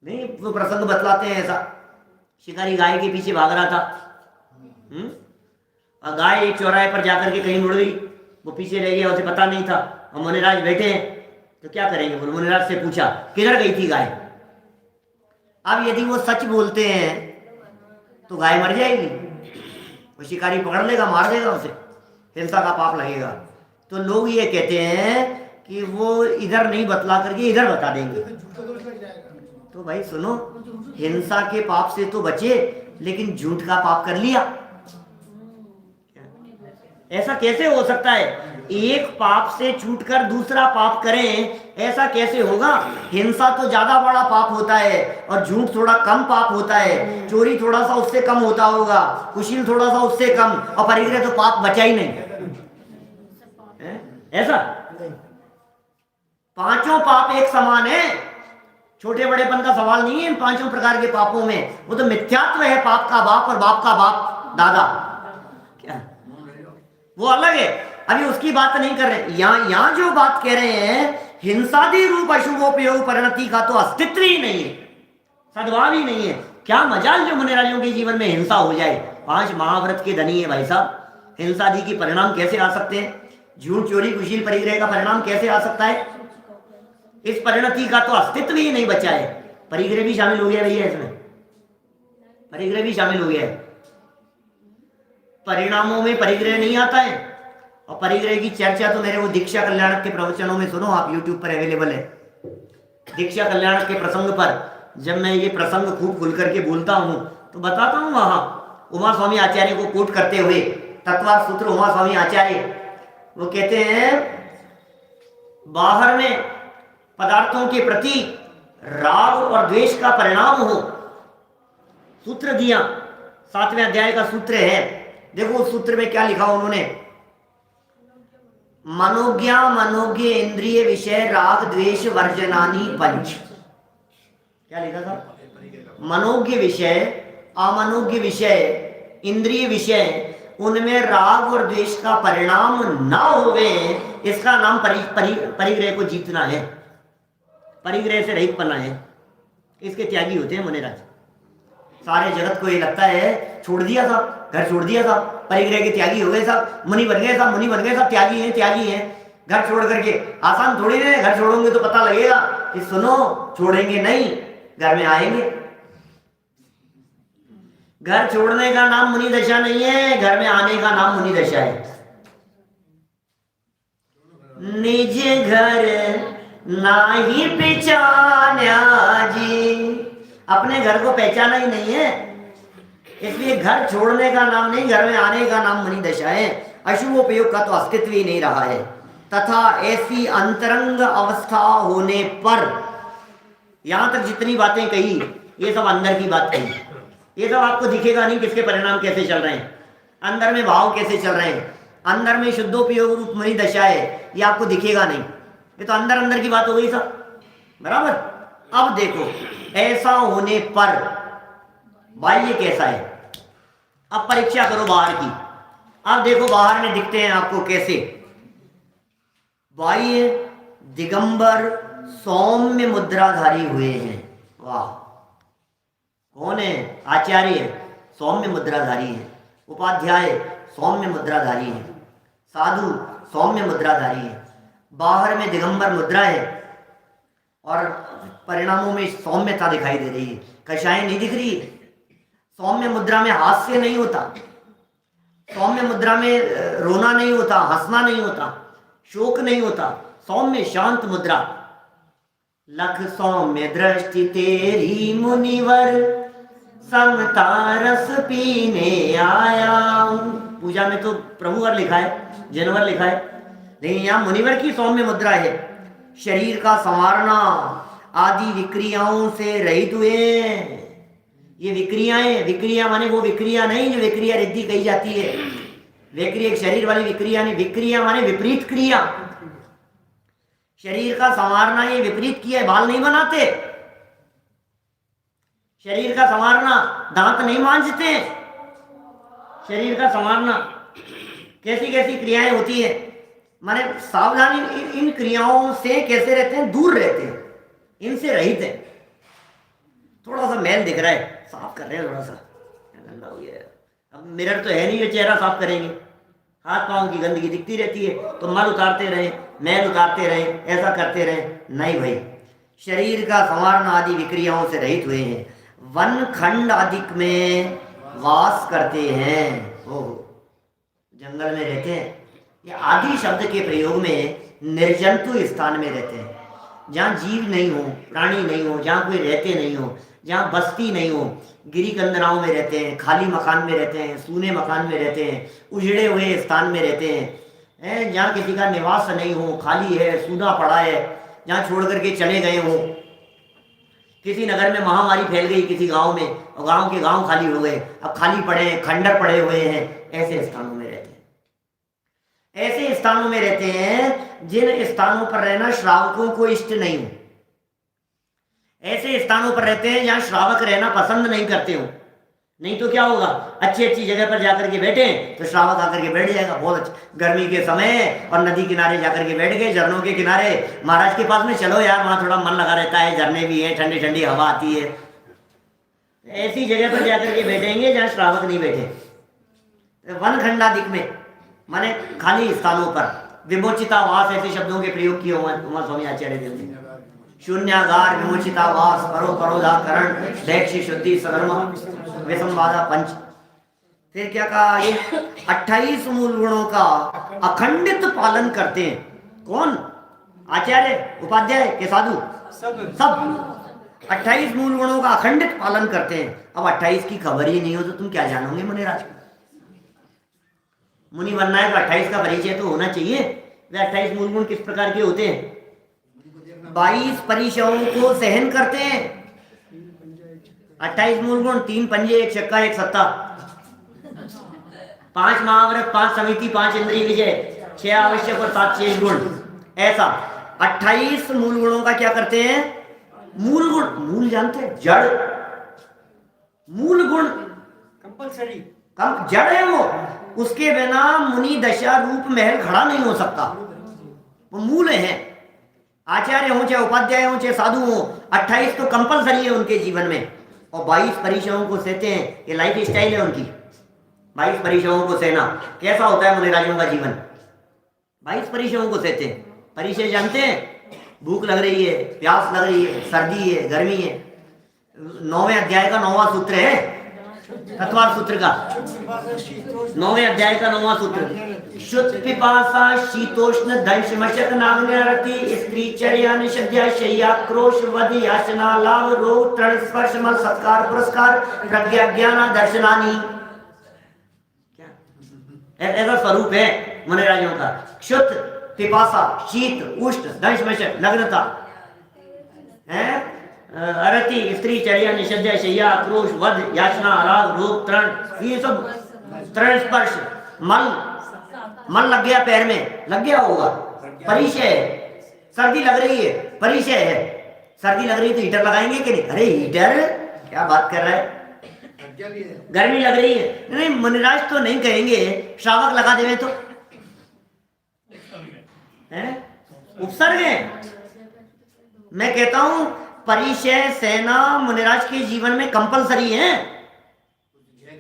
नहीं, वो प्रसंग बतलाते हैं ऐसा। शिकारी गाय के पीछे भाग रहा था, और गाय एक चौराहे पर जाकर के कहीं मुड़ गई, वो पीछे रह गया, उसे पता नहीं था। और मुनिराज बैठे हैं तो क्या करेंगे? बोले, मुनिराज से पूछा किधर गई थी गाय? अब यदि वो सच बोलते हैं तो गाय मर जाएगी, वो शिकारी पकड़ लेगा, मार देगा उसे, हिंसा का पाप लगेगा। तो लोग ये कहते हैं कि वो इधर नहीं बतला करके इधर बता देंगे। तो भाई सुनो, हिंसा के पाप से तो बचे लेकिन झूठ का पाप कर लिया, ऐसा कैसे हो सकता है? एक पाप से छूटकर दूसरा पाप करें, ऐसा कैसे होगा? हिंसा तो ज्यादा बड़ा पाप होता है और झूठ थोड़ा कम पाप होता है। चोरी थोड़ा सा उससे कम होता होगा, कुशील थोड़ा सा उससे कम, और परिग्रह तो पाप बचा ही नहीं है? ऐसा पांचों पाप एक समान है, छोटे बड़ेपन का सवाल नहीं है इन पांचों प्रकार के पापों में। वो तो मिथ्यात्व है, पाप का बाप और बाप का बाप दादा, क्या वो अलग है। अभी उसकी बात नहीं कर रहे। यहाँ जो बात कह रहे हैं, हिंसादि रूप अशुभोपयोग परिणति का तो अस्तित्व ही नहीं है, सद्भाव ही नहीं है। क्या मजाल जो मुनिराजों के जीवन में हिंसा हो जाए। 5 महाव्रत के धनी है भाई साहब, हिंसादि की परिणाम कैसे आ सकते हैं? झूठ चोरी कुशील परिग्रह का परिणाम कैसे आ सकता है? इस परिणति का तो अस्तित्व ही नहीं बचा है। परिग्रह भी शामिल हो गया भैया, इसमें परिग्रह भी शामिल हो गया है। परिणामों में परिग्रह नहीं आता है। और परिग्रह की चर्चा तो मेरे वो दीक्षा कल्याणक के प्रवचनों में सुनो आप, यूट्यूब पर अवेलेबल है। दीक्षा कल्याणक के प्रसंग पर जब मैं ये प्रसंग खूब खुल करके बोलता हूँ तो बताता हूँ, वहां उमा स्वामी आचार्य को कोट करते हुए, तत्वार्थ सूत्र उमा स्वामी आचार्य, वो कहते हैं बाहर में पदार्थों के प्रति राग और द्वेष का परिणाम हो। सूत्र दिया, 7वें अध्याय का सूत्र है। देखो उस सूत्र में क्या लिखा उन्होंने, मनोज्ञा मनोज्ञ इंद्रिय विषय राग द्वेष वर्जनानी पंच। क्या लिखा था? मनोज्ञ विषय, अमनोज्ञ विषय, इंद्रिय विषय, उनमें राग और द्वेष का परिणाम ना होवे, इसका नाम परिग्रह को जीतना है, परिग्रह से रहित पना है। इसके त्यागी होते हैं मुनिराज। सारे जगत को ये लगता है छोड़ दिया था, घर छोड़ दिया था, परिग्रह के त्यागी हो गए सब, मुनि बन गए सब, मुनि बन गए सब, त्यागी हैं, त्यागी हैं। घर छोड़ करके आसान थोड़ी है, घर छोड़ोगे तो पता लगेगा कि सुनो छोड़ेंगे नहीं, घर में आएंगे। घर छोड़ने का नाम मुनि दशा नहीं है, घर में आने का नाम मुनि दशा है। निज घर नाही पहचाना जी, अपने घर को पहचाना ही नहीं है, इसलिए घर छोड़ने का नाम नहीं, घर में आने का नाम मुनि दशा है। अशुभोपयोग का तो अस्तित्व ही नहीं रहा है। तथा ऐसी अंतरंग अवस्था होने पर, यहां तक जितनी बातें कही ये सब अंदर की बात कही, ये सब आपको दिखेगा नहीं किसके परिणाम कैसे चल रहे हैं, अंदर में भाव कैसे चल रहे हैं, अंदर में शुद्धोपयोग रूप मुनि दशा है, ये आपको दिखेगा नहीं। ये तो अंदर अंदर की बात हो गई सब, बराबर। अब देखो ऐसा होने पर बाह्य कैसा है, अब परीक्षा करो बाहर की। अब देखो बाहर में दिखते हैं आपको कैसे, बाह्य दिगंबर सौम्य मुद्राधारी हुए हैं। वाह, कौन है? आचार्य सौम्य मुद्राधारी है, उपाध्याय सौम्य मुद्राधारी है, साधु सौम्य मुद्राधारी है। बाहर में दिगंबर मुद्रा है और परिणामों में सौम्यता दिखाई दे रही है, कषाय नहीं दिख रही है। सौम्य मुद्रा में हास्य नहीं होता, सौम्य मुद्रा में रोना नहीं होता, हंसना नहीं होता, शोक नहीं होता, सौम्य शांत मुद्रा। लख सौम्य दृष्टि तेरी मुनिवर, समता रस पीने आया हूं। पूजा में तो प्रभुवर लिखा है, जनवर लिखा है, लेकिन यहाँ मुनिवर की सौम्य मुद्रा है। शरीर का संवारना आदि विक्रियाओं से रहित हुए। ये विक्रियाएं, विक्रिया माने वो विक्रिया नहीं जो विक्रिया रिद्धि कही जाती है। विक्रिया एक शरीर वाली विक्रिया नहीं, विक्रिया माने विपरीत क्रिया। शरीर का संवारना, ये विपरीत किया है। बाल नहीं बनाते, शरीर का संवारना, दांत नहीं मांजते, शरीर का संवारना, कैसी कैसी क्रियाएं होती है। माने सावधानी, इन क्रियाओं से कैसे रहते हैं, दूर रहते हैं, इनसे रहित है। थोड़ा सा मैल दिख रहा है, साफ कर रहे हैं, थोड़ा सा गंदा हो गया है। अब मिरर तो है नहीं जो चेहरा साफ करेंगे, हाथ पांव की गंदगी दिखती रहती है, तो मल उतारते रहे, मैल उतारते रहे, ऐसा करते रहे, नहीं भाई। शरीर का संवारना आदि विक्रियाओं से रहित हुए हैं, वन खंड आदिक में वास करते हैं। ओह, जंगल में रहते हैं। ये आदि शब्द के प्रयोग में निर्जंतु स्थान में रहते हैं, जहाँ जीव नहीं हो, प्राणी नहीं हो, जहाँ कोई रहते नहीं हो, जहाँ बस्ती नहीं हो। गिरी कंदराओं में रहते हैं, खाली मकान में रहते हैं, सूने मकान में रहते हैं, उजड़े हुए स्थान में रहते हैं, जहाँ किसी का निवास नहीं हो, खाली है, सूना पड़ा है, जहाँ छोड़ करके चले गए हो। किसी नगर में महामारी फैल गई किसी गांव में, और गांव के गांव खाली हो गए, अब खाली पड़े हैं, खंडर पड़े हुए हैं। ऐसे स्थानों में रहते हैं, ऐसे स्थानों में रहते हैं जिन स्थानों पर रहना श्रावकों को इष्ट नहीं हो। ऐसे स्थानों पर रहते हैं जहां श्रावक रहना पसंद नहीं करते हो। नहीं तो क्या होगा, अच्छी अच्छी जगह पर जाकर के बैठे तो श्रावक आकर के बैठ जाएगा, बहुत अच्छा, गर्मी के समय, और नदी किनारे जाकर के बैठ गए, झरनों के किनारे, महाराज के पास में, चलो यार वहां थोड़ा मन लगा रहता है, झरने भी है, ठंडी ठंडी हवा आती है। ऐसी जगह पर जाकर के बैठेंगे जहाँ श्रावक नहीं बैठे। वन खंडादिक में माने खाली स्थानों पर, विमोचितावास ऐसे शब्दों के प्रयोग किए उमा स्वामी आचार्य देव ने। शून्यागार, विमोचितावास, परोपरोधाकरण, दैक्षी शुद्धि, सधर्म, विसंवादा पंच। फिर क्या कहा, ये 28 मूल गुणों का अखंडित पालन करते हैं। कौन? आचार्य, उपाध्याय के साधु, सब 28 मूल गुणों का अखंडित पालन करते हैं। अब 28 की खबर ही नहीं हो तो तुम क्या जानोगे मुनिराज को? मुनि बनना है तो 28 का परिचय तो होना चाहिए। वे 28 मूल गुण किस प्रकार के होते हैं? 22 परिचयों को सहन करते हैं। 28 मूल गुण, 3 पंजे, 1 चक्का, 1 सत्ता, 5 महाव्रत, 5 समिति, 5 इंद्रिय विजय, 6 आवश्यक और 7 शेष गुण। ऐसा 28 मूल गुणों का क्या करते हैं? मूल गुण, मूल जानते हैं, जड़, मूल गुण कंपलसरी, जड़ है वो, उसके बिना मुनि दशा रूप महल खड़ा नहीं हो सकता, वो मूल है। आचार्य हो चाहे उपाध्याय हो चाहे साधु हो, 28 तो कंपलसरी है उनके जीवन में। और 22 परिचयों को सहते हैं, ये लाइफ स्टाइल है उनकी। 22 परिचयों को सहना कैसा होता है मुनिराजों का जीवन? 22 परिचयों को सहते हैं। परिचय जानते हैं? भूख लग रही है, प्यास लग रही है, सर्दी है, गर्मी है। 9वें अध्याय का 9वां सूत्र है, तत्वार सूत्र का 9वें अध्याय का 9वां सूत्र। शुद्ध पिपासा शीतोष्ण दंश मशक नाग्नि स्त्री चर्या निषद्या शय्या क्रोश वध याचना लाभ रोग तृण स्पर्श मल सत्कार पुरस्कार प्रज्ञा ज्ञान दर्शनानी। क्या ऐसा स्वरूप है मुनिराजों का? शुद्ध पिपासा, शीत, उष्ण, दंश मशक, नग्नता, अरति, स्त्री चर्या निषद्या शय्या क्रोश वध याचना लाभ रोग तृण, ये सब तृण स्पर्श, मल लग गया, पैर में लग गया होगा, परिचय है। सर्दी लग रही है, परिचय है। सर्दी लग रही है तो हीटर लगाएंगे कि नहीं? अरे हीटर क्या बात कर रहा है? गर्मी लग रही है, नहीं मुनिराज तो नहीं कहेंगे, श्रावक लगा देवे तो उपसर्ग है। मैं कहता हूं परिचय सेना मुनिराज के जीवन में कंपलसरी है,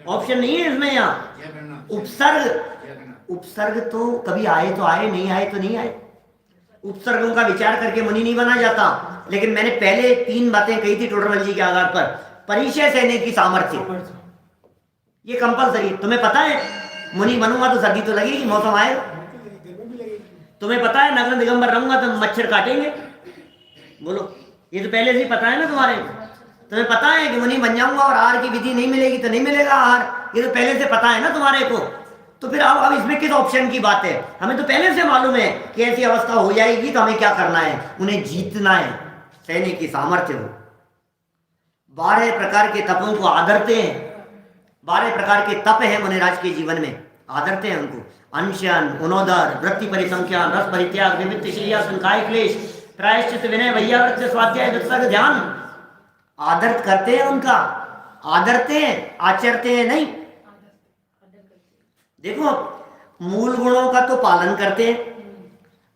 ऑप्शन नहीं है इसमें। यहाँ उपसर्ग तो कभी आए तो आए, नहीं आए तो नहीं आए। उपसर्गों का विचार करके मुनि नहीं बना जाता। लेकिन मैंने पहले 3 बातें कही थी टोडरमल जी के आधार पर। परिचय सहने की सामर्थ्य, ये कंपलसरी। तुम्हें पता है मुनि बनूंगा तो सर्दी तो लगेगी, मौसम आएगा। तुम्हें पता है नग्न दिगंबर रहूंगा तो मच्छर काटेंगे, बोलो, ये तो पहले से ही पता है ना तुम्हारे। तुम्हें पता है कि मुनि बन जाऊंगा और आहार की विधि नहीं मिलेगी तो नहीं मिलेगा आहार, ये तो पहले से पता है ना तुम्हारे को। तो फिर अब इसमें किस ऑप्शन की बात है? हमें तो पहले से मालूम है कि ऐसी अवस्था हो जाएगी तो हमें क्या करना है, उन्हें जीतना है, सहने की सामर्थ्य हो। 12 प्रकार के तपों को आदरते हैं, 12 प्रकार के तप है मुनिराज के जीवन में, आदरते हैं उनको। अनशन, उनोदर, वृत्ति परिसंख्यान, रस परित्याग, निमित्त शय्यासन, काय क्लेश, प्रायश्चित, विनय, वैयावृत्य, स्वाध्याय, दुत्सर्ग, ध्यान, आदर करते हैं उनका, आदरते हैं, आचरते हैं नहीं। देखो मूल गुणों का तो पालन करते हैं,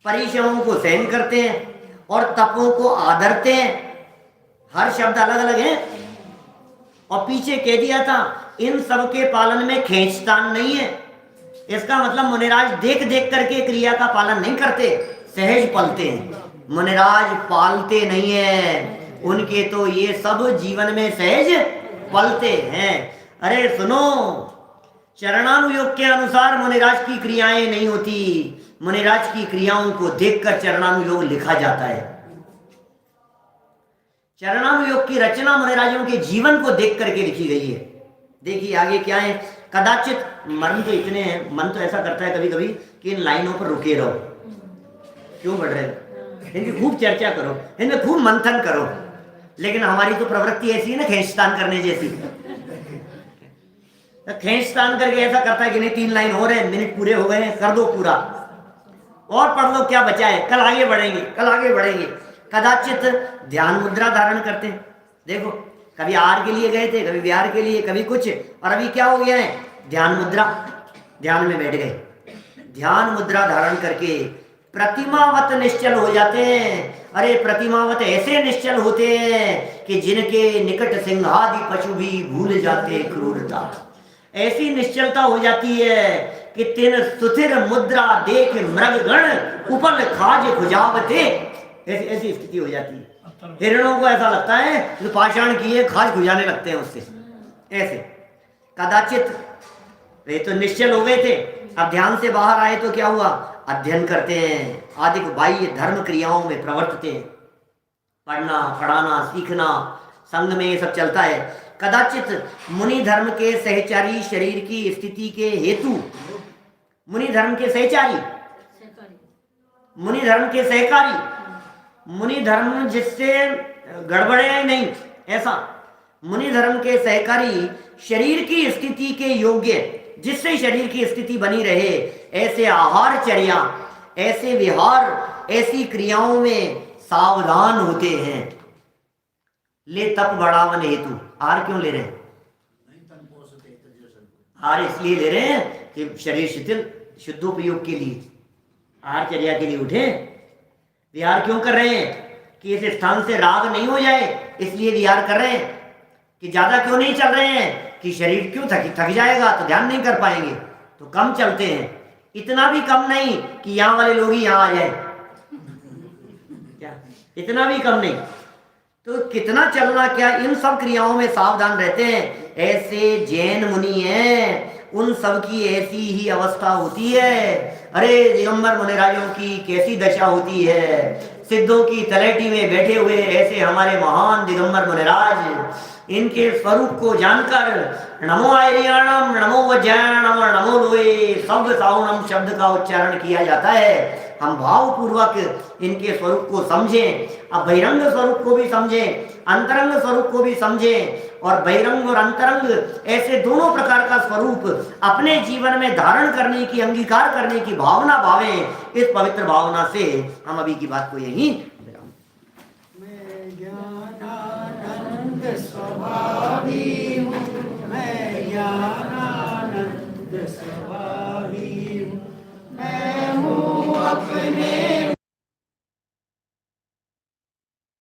परिश्रमों को सहन करते हैं और तपों को आदरते हैं। हर शब्द अलग अलग है और पीछे कह दिया था इन सब के पालन में खींचतान नहीं है। इसका मतलब मुनिराज देख देख करके क्रिया का पालन नहीं करते, सहज पलते हैं। मुनिराज पालते नहीं है, उनके तो ये सब जीवन में सहज पलते हैं। अरे सुनो, चरणानुयोग के अनुसार मुनिराज की क्रियाएं नहीं होती, मुनिराज की क्रियाओं को देखकर चरणानुयोग लिखा जाता है। चरणानुयोग की रचना मुनिराजों के जीवन को देख करके लिखी गई है। देखिए आगे क्या है। कदाचित मर्म तो इतने हैं, मन तो ऐसा करता है कभी कभी कि इन लाइनों पर रुके रहो, क्यों बढ़ रहे हो, इनकी खूब चर्चा करो, इनमें खूब मंथन करो, लेकिन हमारी तो प्रवृत्ति ऐसी है ना खींचतान करने जैसी। तो खींचतान करके ऐसा करता है कि नहीं 3 लाइन हो रहे हैं, मिनट पूरे हो गए हैं, कर दो पूरा और पढ़ लो, क्या बचा है, कल आगे बढ़ेंगे, कल आगे बढ़ेंगे। कदाचित ध्यान मुद्रा धारण करते हैं। देखो कभी आहार के लिए गए थे, कभी विहार के लिए, कभी कुछ, और अभी क्या हो गया है, ध्यान मुद्रा, ध्यान में बैठ गए। ध्यान मुद्रा धारण करके प्रतिमावत निश्चल हो जाते हैं। अरे प्रतिमावत ऐसे निश्चल होते हैं कि जिनके निकट सिंहादि पशु भी भूल जाते क्रूरता। ऐसी निश्चलता हो जाती है कि तिन सुथिर मुद्रा देख मृगगण उपल खाज खुजावते, ऐसी स्थिति हो जाती है। हिरणों को ऐसा लगता है जो पाषाण किए खाज खुजाने लगते हैं उससे, ऐसे। कदाचित वे तो निश्चल हो गए थे, अब ध्यान से बाहर आए तो क्या हुआ, अध्ययन करते हैं, आदिक बाह्य धर्म क्रियाओं में प्रवर्तते हैं। पढ़ना, पढ़ाना, सीखना, संग में ये सब चलता है। कदाचित मुनि धर्म के सहचारी शरीर की स्थिति के हेतु, मुनि धर्म के सहचारी, मुनि धर्म के सहकारी, मुनि धर्म जिससे गड़बड़े नहीं, ऐसा मुनि धर्म के सहकारी शरीर की स्थिति के योग्य, जिससे शरीर की स्थिति बनी रहे, ऐसे आहारचर्या, ऐसे विहार, ऐसी क्रियाओं में सावधान होते हैं। ले तप बढ़ावन हेतु, आहार क्यों ले रहे हैं, आहार इसलिए ले रहे हैं कि शरीर शिथिल, शुद्धोपयोग के लिए, आहारचर्या के लिए उठे। विहार क्यों कर रहे हैं कि इस स्थान से राग नहीं हो जाए, इसलिए विहार कर रहे हैं। कि ज्यादा क्यों नहीं चल रहे हैं कि शरीर क्यों थक जाएगा तो ध्यान नहीं कर पाएंगे, तो कम चलते हैं। इतना भी कम नहीं कि यहाँ वाले लोग ही यहाँ आ जाए, क्या इतना भी कम नहीं, तो कितना चलना क्या, इन सब क्रियाओं में सावधान रहते हैं। ऐसे जैन मुनि हैं, उन सब की ऐसी ही अवस्था होती है। अरे दिगंबर मुनिराजों की कैसी दशा होती है, सिद्धों की तलेटी में बैठे हुए ऐसे हमारे महान दिगंबर मुनिराज, इनके स्वरूप को जानकर नमो आर्याणम, नमो वज्रायणम, नमो लोए शब्द साउणम शब्द का उच्चारण किया जाता है। हम भावपूर्वक इनके स्वरूप को समझें, अब बहिरंग स्वरूप को भी समझें, अंतरंग स्वरूप को भी समझें, और बहिरंग और अंतरंग ऐसे दोनों प्रकार का स्वरूप अपने जीवन में धारण करने की, अंगीकार करने की भावना भावें। इस पवित्र भावना से हम अभी की बात को यहीं स्वभावी हूँ, मैं ज्ञानानंद स्वभावी हूँ, मैं हूँ अपने